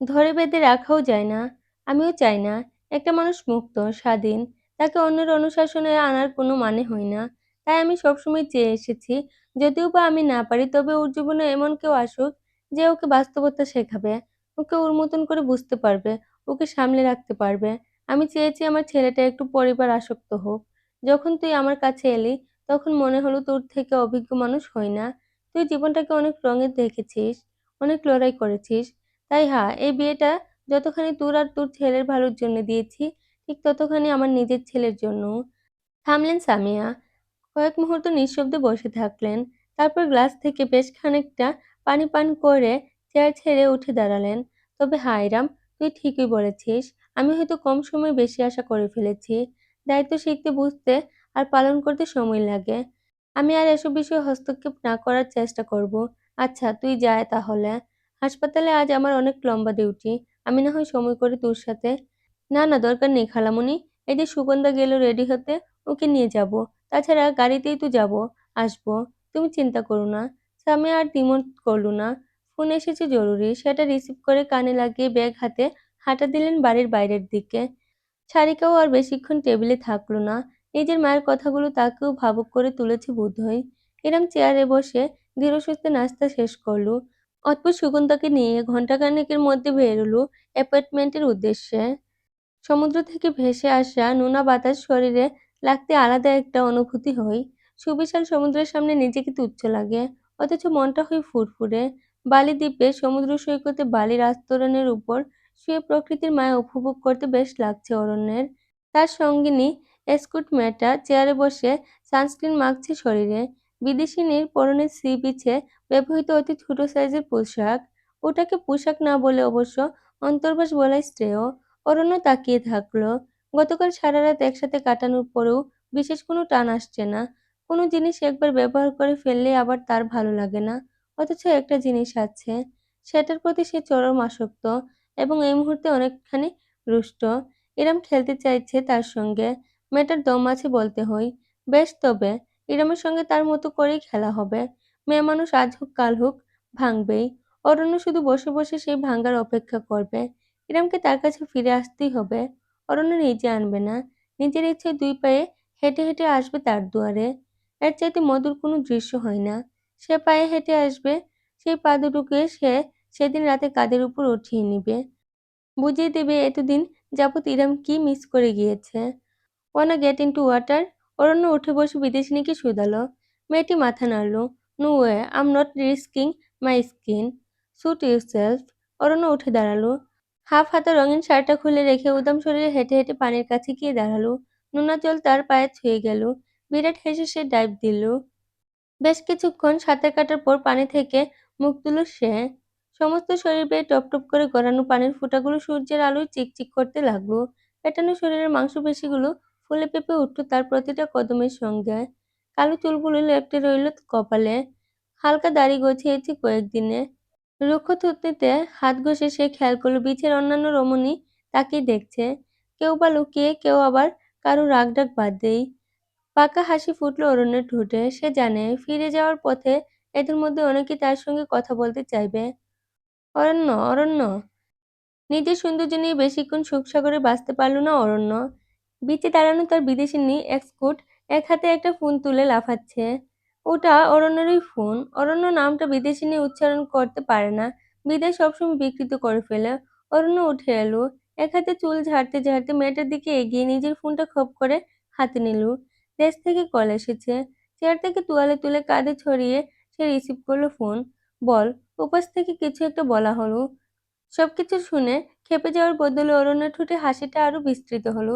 ধরে বেঁধে রাখাও যায় না। আমিও চাই না। একটা মানুষ মুক্ত, স্বাধীন। তাকে অন্যের অনুশাসনে আনার কোনো মানে হয় না। তাই আমি সবসময় চেয়ে এসেছি, যদিও বা আমি না পারি, তবে ওর জীবনে এমন কেউ আসুক যে ওকে বাস্তবতা শেখাবে। ওকে ওর মতন করে বুঝতে পারবে, ওকে সামলে রাখতে পারবে। আমি চেয়েছি আমার ছেলেটা একটু পরিবার আসক্ত হোক। যখন তুই আমার কাছে এলি, তখন মনে হলো তোর থেকে অভিজ্ঞ মানুষ হই না। তুই জীবনটাকে অনেক রঙের দেখেছিস, অনেক লড়াই করেছিস। তাই হ্যাঁ, এই বিয়েটা যতখানি তোর আর তোর ছেলের ভালোর জন্য দিয়েছি, ঠিক ততখানি আমার নিজের ছেলের জন্যও। থামলেন সামিয়া। কয়েক মুহূর্ত নিঃশব্দে বসে থাকলেন। তারপর গ্লাস থেকে বেশ খানিকটা পানি পান করে চেয়ার ছেড়ে উঠে দাঁড়ালেন। তবে হায়রাম, তুই ঠিকই বলেছিস। আমি হয়তো কম সময়ে বেশি আশা করে ফেলেছি। দায়িত্ব শিখতে, বুঝতে আর পালন করতে সময় লাগে। আমি আর এসব বিষয়ে হস্তক্ষেপ না করার চেষ্টা করব। আচ্ছা, তুই যায় তাহলে। হাসপাতালে আজ আমার অনেক লম্বা ডিউটি। আমি না হয় সময় করে তোর সাথে। না না, দরকার নেই খালামণি। এই যে সুগন্ধা গেল রেডি হতে, ওকে নিয়ে যাব। তাছাড়া গাড়িতেই তো যাব, আসবো। তুমি চিন্তা করো না। সামিয়া আর দ্বিমত করল না। ফোন এসেছে জরুরি, সেটা রিসিভ করে কানে লাগিয়ে ব্যাগ হাতে হাঁটা দিলেন বাড়ির বাইরের দিকে। সারিকাও আর বেশিক্ষণ টেবিলে থাকলো না। নিজের মায়ের কথাগুলো তাকেও ভাবুক করে তুলেছে বোধহয়। এরম চেয়ারে বসে ধীরসুস্থে নাস্তা শেষ করলো। অতঃপর সুগন্ধাকে নিয়ে ঘন্টাখানেকের মধ্যে বেরোলো অ্যাপার্টমেন্টের উদ্দেশ্যে। সমুদ্র থেকে ভেসে আসা নোনা বাতাস শরীরে লাগতে আলাদা একটা অনুভূতি হয়। সুবিশাল সমুদ্রের সামনে নিজেকে তুচ্ছ লাগে, অথচ মনটা হয় ফুরফুরে। বালি দ্বীপে সমুদ্র সৈকতে বালির আস্তরণের উপর শুয়ে প্রকৃতির মায়া উপভোগ করতে বেশ লাগছে অরণ্যের। তার সঙ্গিনী এস্কুট মেয়েটা চেয়ারে বসে সানস্ক্রিন মাখছে শরীরে। বিদেশিনীর পরনে সি বিচে ব্যবহৃত অতি ছোট সাইজের পোশাক। ওটাকে পোশাক না বলে অবশ্য অন্তর্বাস বলাই শ্রেয়। অরণ্য তাকিয়ে থাকলো। গতকাল সারা রাত একসাথে কাটানোর পরেও বিশেষ কোনো টান আসছে না। কোনো জিনিস একবার ব্যবহার করে ফেললে আবার তার ভালো লাগে না। অথচ একটা জিনিস আছে, সেটার প্রতি সে চরম আসক্ত এবং এই মুহূর্তে অনেকখানি রুষ্ট। ইরাম খেলতে চাইছে তার সঙ্গে। মেয়েটার দম আছে বলতে হয়। বেশ তবে, ইরামের সঙ্গে তার মতো করেই খেলা হবে। মেয়ে মানুষ আজ হোক কাল হোক ভাঙবেই। অরণ্য শুধু বসে বসে সেই ভাঙার অপেক্ষা করবে। ইরামকে তার কাছে ফিরে আসতেই হবে। অরণ্য নিজে আনবে না। নিজের ইচ্ছায় দুই পায়ে হেঁটে হেঁটে আসবে তার দুয়ারে। এর চাইতে মধুর কোনো দৃশ্য হয় না। সে পায়ে হেঁটে আসবে, সেই পা দুটোকে সে সেদিন রাতে কাঁধের উপর উঠিয়ে নিবে। বুঝিয়ে দেবে এতদিন যাবৎ ইরাম কি মিস করে গিয়েছে। "Wanna get into water?" Aranya উঠে বসে বিদেশিনীকে শুধালো। মেয়েটি মাথা নাড়ল। "No way, I am not risking my skin. Suit yourself." Aranya উঠে দাঁড়ালো। হাফ হাতা রঙিন শার্টটা খুলে রেখে উদাম শরীরে হেঁটে হেঁটে পানির কাছে গিয়ে দাঁড়ালো। নোনা জল তার পায়ে ছুঁয়ে গেল। বিরাট হেসে সে ডাইভ দিল। বেশ কিছুক্ষণ সাঁতার কাটার পর পানি থেকে মুখ তুলল সে। সমস্ত শরীর বেয়ে টপ টপ করে গড়ানো পানির ফোঁটাগুলো সূর্যের আলোয় চিকচিক করতে লাগলো। পেটানো শরীরের মাংসপেশিগুলো ফুলে ফেঁপে উঠল তার প্রতিটা কদমের সঙ্গে। কালো চুলগুলো লেপ্টে রইল কপালে। হালকা দাড়ি গজিয়েছে কয়েকদিনে। রুক্ষ থুতনিতে হাত ঘষে সে খেয়াল করল বিছের অন্যান্য রমণী তাকেই দেখছে। কেউ বা লুকিয়ে, কেউ আবার কারো রাগঢাক বাদেই। পাকা হাসি ফুটল অরণ্যের ঠোঁটে। সে জানে ফিরে যাওয়ার পথে এদের মধ্যে অনেকেই তার সঙ্গে কথা বলতে চাইবে। অরণ্য, অরণ্য। নিজের সৌন্দর্য নিয়ে বেশিক্ষণ সুখসাগরে বাঁচতে পারল না অরণ্য। বিচে দাঁড়ানো তার বিদেশিনী এক্সকোট এক হাতে একটা ফোন তুলে লাফাচ্ছে। ওটা অরণ্যেরই ফোন। অরণ্য নামটা বিদেশিনী উচ্চারণ করতে পারে না, বিদায় সবসময় বিকৃত করে ফেলে। অরণ্য উঠে এলো। এক হাতে চুল ঝাড়তে ঝাড়তে মেয়েটার দিকে এগিয়ে নিজের ফোনটা খপ করে হাতে নিল। দেশ থেকে কল এসেছে। চেয়ার থেকে তোয়ালে তুলে কাঁধে ছড়িয়ে সে রিসিভ করলো ফোন। বল। ওপাশ থেকে কিছু একটা বলা হলো। সবকিছু শুনে ক্ষেপে যাওয়ার বদলে অরণ্যের ঠোঁটে হাসিটা আরো বিস্তৃত হলো।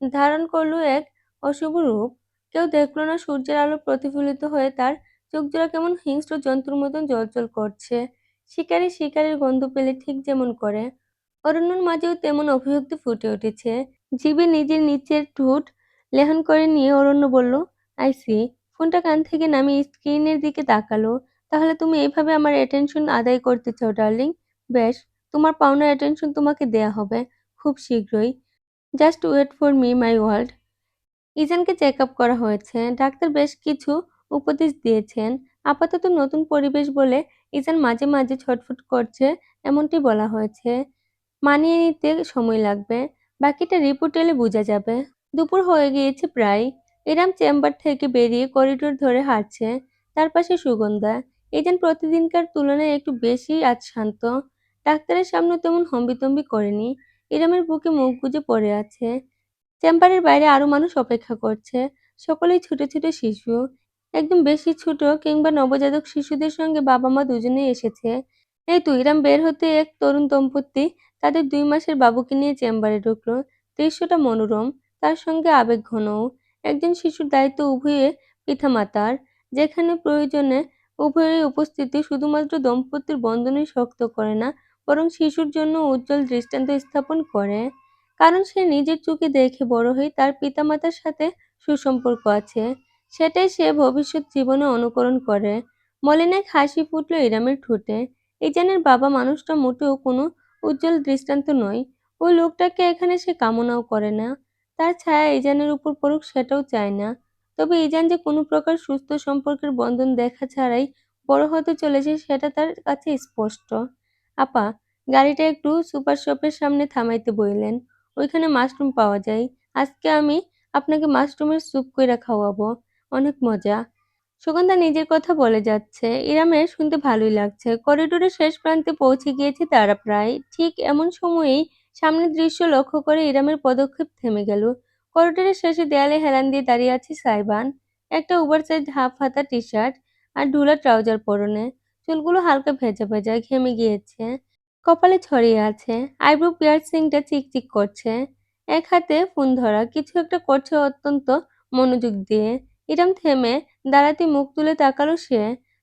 ধারণ করলো এক অশুভ রূপ। কেউ দেখলো না সূর্যের আলো প্রতিফলিত হয়ে তার চোখজোড়া কেমন হিংস্র জন্তুর মতন জ্বলজ্বল করছে। শিকারী শিকারীর গন্ধ পেলে ঠিক যেমন করে, অরণ্যর মাঝেও তেমন অভিব্যক্তি ফুটে উঠেছে। জিভে নিজের নিচের ঠোঁট লেহন করে নিয়ে অরণ্য বলল, আই সি। ফোনটা কান থেকে নামিয়ে স্ক্রিনের দিকে তাকালো। তাহলে তুমি এইভাবে আমার অ্যাটেনশন আদায় করতে চাও ডার্লিং? বেশ, তোমার পাওনা অ্যাটেনশন তোমাকে দেয়া হবে খুব শীঘ্রই। Just wait for me my world. ইজানকে চেক আপ করা হয়েছে। ডাক্তার বেশ কিছু উপদেশ দিয়েছেন। আপাতত নতুন পরিবেশ বলে ইজান মাঝে মাঝে ছটফট করছে এমনটি বলা হয়েছে। মানিয়ে নিতে সময় লাগবে। বাকিটা রিপোর্ট এলে বোঝা যাবে। দুপুর হয়ে গিয়েছে প্রায়। ইরাম চেম্বার থেকে বেরিয়ে করিডোর ধরে হাঁটছে। তার পাশে সুগন্ধা। ইজান প্রতিদিনকার তুলনায় একটু বেশি আজ শান্ত। ডাক্তারের সামনে তেমন হম্বিতম্বি করেনি। ইরামের বুকে মুখ গুজে পড়ে আছে। চেম্বারের বাইরে আরো মানুষ অপেক্ষা করছে। সকলেই ছোট ছোট শিশু। একদম বেশি ছোট কিংবা নবজাতক শিশুদের সঙ্গে বাবা মা দুজনেই এসেছে। এই তো ইরাম বের হতে এক তরুণ দম্পতি তাদের 2 মাসের বাবুকে নিয়ে চেম্বারে ঢুকলো। দৃশ্যটা মনোরম, তার সঙ্গে আবেগঘনও। একজন শিশুর দায়িত্ব উভয়ে পিতামাতার, যেখানে প্রয়োজনে উভয়েরই উপস্থিতি শুধুমাত্র দম্পতির বন্ধনই শক্ত করে না, বরং শিশুর জন্য উজ্জ্বল দৃষ্টান্ত স্থাপন করে। কারণ সে নিজের চোখে দেখে বড় হয়ে তার পিতামাতার সাথে সুসম্পর্ক আছে। সেটাই সে ভবিষ্যৎ জীবনে অনুকরণ করে। মলিন এক হাসি ফুটল ইরামের ঠোঁটে। ইজানের বাবা মানুষটা মোটেও কোনো উজ্জ্বল দৃষ্টান্ত নয়। ওই লোকটাকে এখানে সে কামনাও করে না। তার ছায়া ইজানের উপর পড়ুক সেটাও চায় না। তবে ইজান যে কোনো প্রকার সুস্থ সম্পর্কের বন্ধন দেখা ছাড়াই বড় হতে চলেছে সেটা তার কাছে স্পষ্ট। আপা, গাড়িটা একটু সুপার শপের সামনে থামাইতে বললেন। ওইখানে মাশরুম পাওয়া যায়। আজকে আমি আপনাকে মাশরুমের স্যুপ কইরা খাওয়াবো। অনেক মজা। সুগন্ধা নিজের কথা বলে যাচ্ছে। ইরামের শুনতে ভালোই লাগছে। করিডোরের শেষ প্রান্তে পৌঁছে গিয়েছে তারা প্রায়। ঠিক এমন সময়েই সামনের দৃশ্য লক্ষ্য করে ইরামের পদক্ষেপ থেমে গেল। করিডোরের শেষে দেয়ালে হেলান দিয়ে দাঁড়িয়ে আছে সাইবান। একটা ওভারসাইজ হাফ হাতা টি শার্ট আর ঢোলা ট্রাউজার পরনে। চুলগুলো হালকা ভেজা ভেজা, ঘেমে গিয়েছে। কপালে ছড়িয়ে আছে। আইব্রো পিয়ার্সিংটা চিকচিক করছে। এক হাতে ফোন ধরা, কিছু একটা করছে অত্যন্ত মনোযোগ দিয়ে। ইরাম থেমে দাঁড়াতে মুখ তুলে তাকালো সে।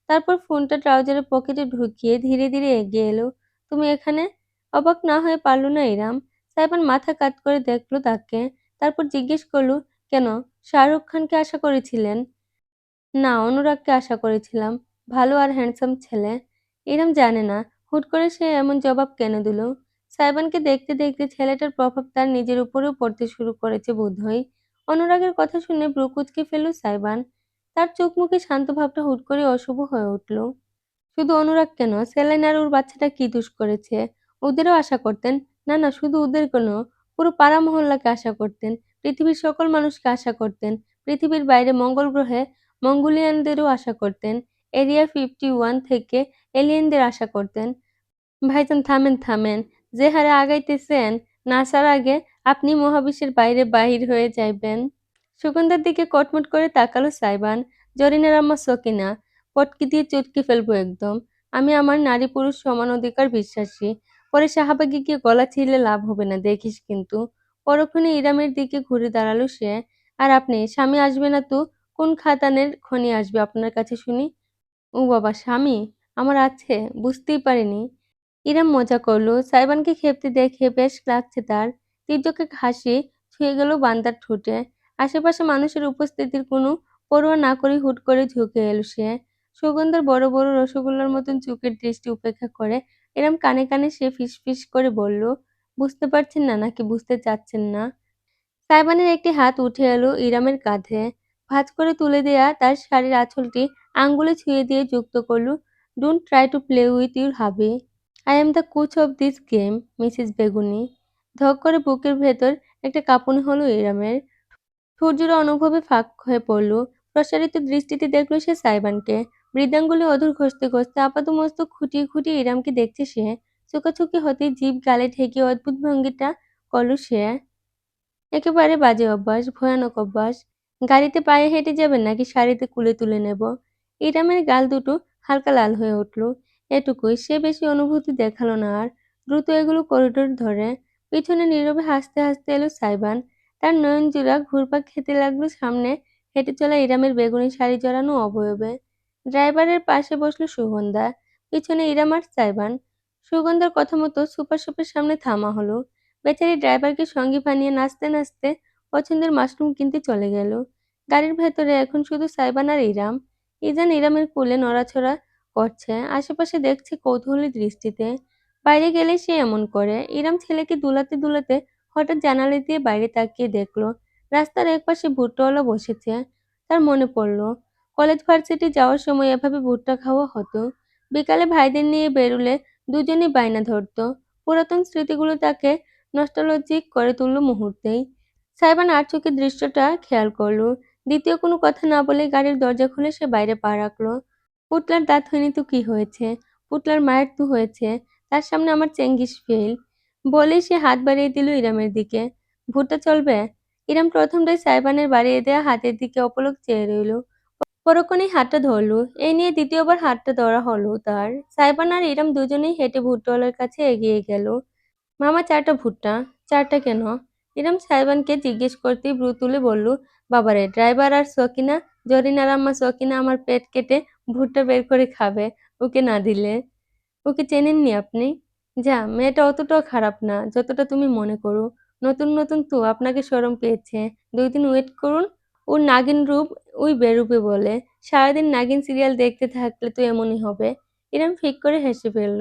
তারপর ফোনটা ট্রাউজারের পকেটে ঢুকিয়ে ধীরে ধীরে এগিয়ে এলো। তুমি এখানে? অবাক না হয়ে পারল না ইরাম। সাইবান মাথা কাত করে দেখলো তাকে। তারপর জিজ্ঞেস করলো, কেন? শাহরুখ খানকে আশা করেছিলেন? না, অনুরাগকে আশা করেছিলাম। ভালো আর হ্যান্ডসাম ছেলে। ইরম জানে না হুট করে সে এমন জবাব কেন দিল। সাইবানকে দেখতে দেখতে ছেলেটার প্রভাব তার নিজের উপরেও পড়তে শুরু করেছে বোধহয়। অনুরাগের কথা শুনে ভ্রু কুঁচকে ফেলল সাইবান। তার চোখ মুখে শান্ত ভাবটা হুট করে অশুভ হয়ে উঠল। শুধু অনুরাগ কেন, সেলেন আর ওর বাচ্চাটা কি দোষ করেছে? ওদেরও আশা করতেন। না না, শুধু ওদের কেন, পুরো পাড়া মহল্লাকে আশা করতেন। পৃথিবীর সকল মানুষকে আশা করতেন। পৃথিবীর বাইরে মঙ্গল গ্রহে মঙ্গোলিয়ানদেরও আশা করতেন। এরিয়া 51 থেকে এলিয়েনদের আশা করতেন। ভাইজান থামেন, থামেন। যে হারে আগাইতেছেন, নাসার আগে আপনি মহাবিশ্বের বাইরে বাহির হয়ে যাইবেন। সুগন্ধার দিকে কটমট করে তাকালো সাইবান। জরিনার আম্মা সকিনা, পটকি দিয়ে চটকে ফেলবো একদম। আমি আমার নারী পুরুষ সমান অধিকার বিশ্বাসী। পরে শাহবাগে গিয়ে গলা ছিঁড়লে লাভ হবে না, দেখিস কিন্তু। পরক্ষণে ইরামের দিকে ঘুরে দাঁড়ালো সে। আর আপনি, স্বামী আসবে না তো? কোন খাতানের খনি আসবে আপনার কাছে শুনি? ও বাবা, স্বামী আমার আছে, বুঝতেই পারিনি। ইরাম মজা করলো। সাইবানকে খেপতে দেখে বেশ লাগছে তার। তীর্যকে হাসি ছুঁয়ে গেল বান্দার ঠোঁটে। আশেপাশে মানুষের উপস্থিতির কোনো পরোয়া না করে হুট করে ঝুঁকে এলো সে। সুগন্ধার বড় বড় রসগোল্লার মতন চোখের দৃষ্টি উপেক্ষা করে এরম কানে কানে সে ফিসফিস করে বলল, বুঝতে পারছেন না নাকি বুঝতে চাচ্ছেন না? সাইবানের একটি হাত উঠে এলো ইরামের কাঁধে। ভাঁজ করে তুলে দেয়া তার শাড়ির আঁচলটি আঙ্গুলে ছুঁয়ে দিয়ে যুক্ত করল, don't try to play with your hubby. I am the coach of this game, Mrs Beguni. ধক করে বুকের ভেতর একটা কাঁপুনি হলো ইরামের। ঠোঁটজোড়া অনুভবে ফাঁক হয়ে পড়ল। প্রসারিত দৃষ্টিতে দেখল সে সাইবানকে। বৃদ্ধাঙ্গুলি অধর ঘষতে ঘষতে আপাদমস্তক খুঁটিয়ে খুঁটিয়ে ইরামকে দেখছে সে। চোখাচোখি হতেই জিভ গালে ঠেকিয়ে অদ্ভুত ভঙ্গিটা করল সে। একেবারে বাজে অভ্যাস, ভয়ানক অভ্যাস। গাড়িতে পায়ে হেঁটে যাবেন নাকি শাড়িতে কুলে তুলে নেব? ইরামের গাল দুটো হালকা লাল হয়ে উঠল। এটুকুই, সে বেশি অনুভূতি দেখালো না আর। দ্রুত এগুলো করিডোর ধরে। পিছনে নীরবে হাসতে হাসতে এলো সাইবান। তার নয়নজোড়া ঘুরপাক খেতে লাগলো সামনে হেঁটে চলা ইরামের বেগুনি শাড়ি জড়ানো অবয়বে। ড্রাইভারের পাশে বসলো সুগন্ধা। পিছনে ইরাম আর সাইবান। সুগন্ধার কথা মতো সুপার শপের সামনে থামা হলো। বেচারি ড্রাইভারকে সঙ্গী বানিয়ে নাচতে নাচতে পছন্দের মাশরুম কিনতে চলে গেল। গাড়ির ভেতরে এখন শুধু সাইবান আর ইরাম। ইজান ইরামের কোলে নড়াচড়া করছে, আশেপাশে দেখছে কৌতূহলী দৃষ্টিতে। বাইরে গেলে সে এমন করে। ইরাম ছেলেকে দুলাতে দুলাতে হঠাৎ জানালা দিয়ে বাইরে তাকিয়ে দেখলো রাস্তার একপাশে ভুট্টাওয়ালা বসেছে। তার মনে পড়ল কলেজ ভার্সিটি যাওয়ার সময় এভাবে ভুট্টা খাওয়া হতো। বিকালে ভাইদের নিয়ে বেরুলে দুজনেই বায়না ধরতো। পুরাতন স্মৃতিগুলো তাকে নস্টালজিক করে তুলল মুহূর্তেই। সাইবান আর চোখে দৃশ্যটা খেয়াল করলো। দ্বিতীয় কোনো কথা না বলে গাড়ির দরজা খুলে সে বাইরে পা রাখলো। পুতলার দাঁত হয়নি তো কি হয়েছে? পুতলার মায়ের তো হয়েছে। তার সামনে আমার চেঙ্গিস ফেল। বলেই সে হাত বাড়িয়ে দিল ইরামের দিকে। ভুট্টা চলবে? ইরাম প্রথমটাই সাইবানের বাড়িয়ে দেয়া হাতের দিকে অপলক চেয়ে রইল। পরক্ষণেই হাতটা ধরল। এই নিয়ে দ্বিতীয়বার হাতটা ধরা হলো তার। সাইবান আর ইরাম দুজনেই হেঁটে ভুট্টাওয়ালার কাছে এগিয়ে গেল। মামা, 4টা ভুট্টা। 4টা কেন? ইরম সাহেবানকে জিজ্ঞেস করতেই ভ্রু তুলে বলল, বাবারে, ড্রাইভার আর সকিনা, জরিনার আম্মা সকিনা আমার পেট কেটে ভুট্টা বের করে খাবে ওকে না দিলে। ওকে চেনেননি আপনি? যা, মেয়েটা অতটাও খারাপ না যতটা তুমি মনে করো। নতুন নতুন তো আপনাকে শরম পেয়েছে। 2 দিন ওয়েট করুন, ওর নাগিন রূপ ওই বেরুবে বলে। সারাদিন নাগিন সিরিয়াল দেখতে থাকলে তো এমনই হবে। ইরম ফিক করে হেসে ফেলল।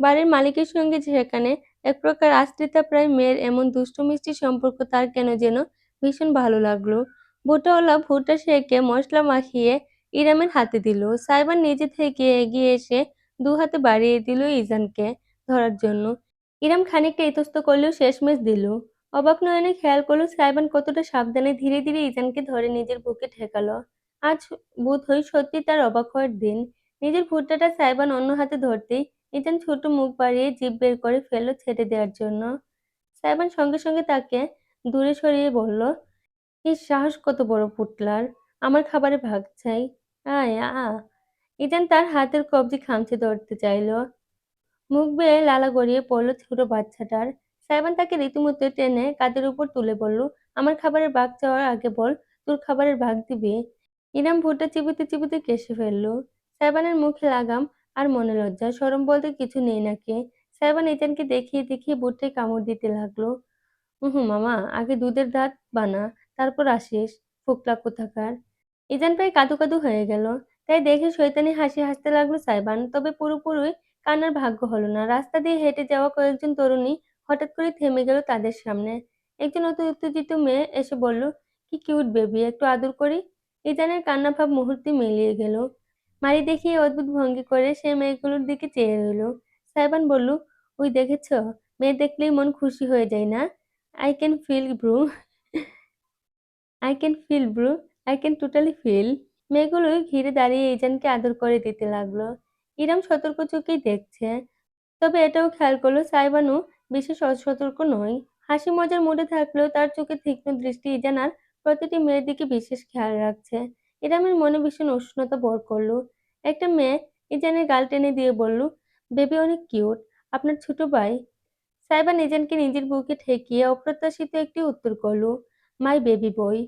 বাড়ির মালিকের সঙ্গে সেখানে এক প্রকার আশ্রিতাপ্রায় মেয়ের এমন দুষ্টু মিষ্টি সম্পর্ক তার কেন যেন ভীষণ ভালো লাগলো। ভুট্টাওয়ালা ভুট্টা সেঁকে মশলা মাখিয়ে ইরামের হাতে দিল। সাইবার নিজে থেকে এগিয়ে এসে 2 হাতে বাড়িয়ে দিল ইজানকে ধরার জন্য। ইরাম খানিকটা ইতস্ত করলেও শেষমেশ দিল। অবাক নয়নে খেয়াল করল সাইবান কতটা সাবধানে ধীরে ধীরে ইজানকে ধরে নিজের বুকে ঠেকালো। আজ বোধহয় সত্যি তার অবাক হওয়ার দিন। নিজের ভুট্টাটা সাইবান অন্য হাতে ধরতেই ইজান ছোট মুখ বাড়িয়ে জিভ বের করে ফেলল ছেড়ে দেওয়ার জন্য। সাইবান সঙ্গে সঙ্গে তাকে দূরে সরিয়ে বলল, এর সাহস কত বড় পুটলার! আমার খাবারে ভাগ চাই। আয় আ। ইজান তার হাতের কবজি খামচে ধরতে চাইল। মুখ বেয়ে লালা গড়িয়ে পড়ল ছোট বাচ্চাটার। সাইবান তাকে রীতিমতো টেনে কাঁধের উপর তুলে বলল, আমার খাবারের ভাগ চাওয়ার আগে বল, তোর খাবারের ভাগ দিবি? ইরাম ভুট্টা চিবোতে চিবোতে কেশে ফেলল। সাইবানের মুখে লাগাম আর মনে লজ্জা শরম বলতে কিছু নেই নাকি। সাইবান ইজানকে দেখিয়ে দেখিয়ে ভুট্টায় কামড় দিতে লাগলো। মামা, আগে দুধের দাঁত বানা, তারপর আসিস, ফোকলা কোথাকার। ইজান প্রায় কাঁদো কাঁদো হয়ে গেল। তাই দেখে শয়তানি হাসি হাসতে লাগলো সাইবান, তবে পুরোপুরি কান্নার ভাগ্য হলো না। রাস্তা দিয়ে হেঁটে যাওয়া কয়েকজন তরুণী হঠাৎ করে থেমে গেল তাদের সামনে। একজন অতি উত্তেজিত মেয়ে এসে বলল, কি কিউট বেবি, একটু আদর করি। ইজানের কান্না ভাব মুহূর্তে মিলিয়ে গেল। মারি দেখিয়ে অদ্ভুত ভঙ্গি করে সে মেয়েগুলোর দিকে চেয়ে রইল। সাইবান বলল, ওই দেখেছ, মেয়ে দেখলেই মন খুশি হয়ে যায় না? I can feel bro, I can feel bro, I can totally feel. মেয়েগুলো ঘিরে দাঁড়িয়ে ইজানকে আদর করে দিতে লাগলো। ইরাম সতর্ক চোখেই দেখছে। তবে এটাও খেয়াল করলো সাইবানও বিশেষ অসতর্ক নয়। হাসি মজার মুডে থাকলেও তার চোখে তীক্ষ্ণ দৃষ্টি ইজানার প্রতিটি মেয়ের দিকে বিশেষ খেয়াল রাখছে। ইরামের মনে ভীষণ উষ্ণতা ভর করলো। একটা মেয়ে ইজানের গাল টেনে দিয়ে বলল, বেবি অনেক কিউট। আপনার ছোট ভাই? সাইবা নিজানকে নিজের বুকে ঠেকিয়ে অপ্রত্যাশিত একটি উত্তর করল, মাই বেবি বয়।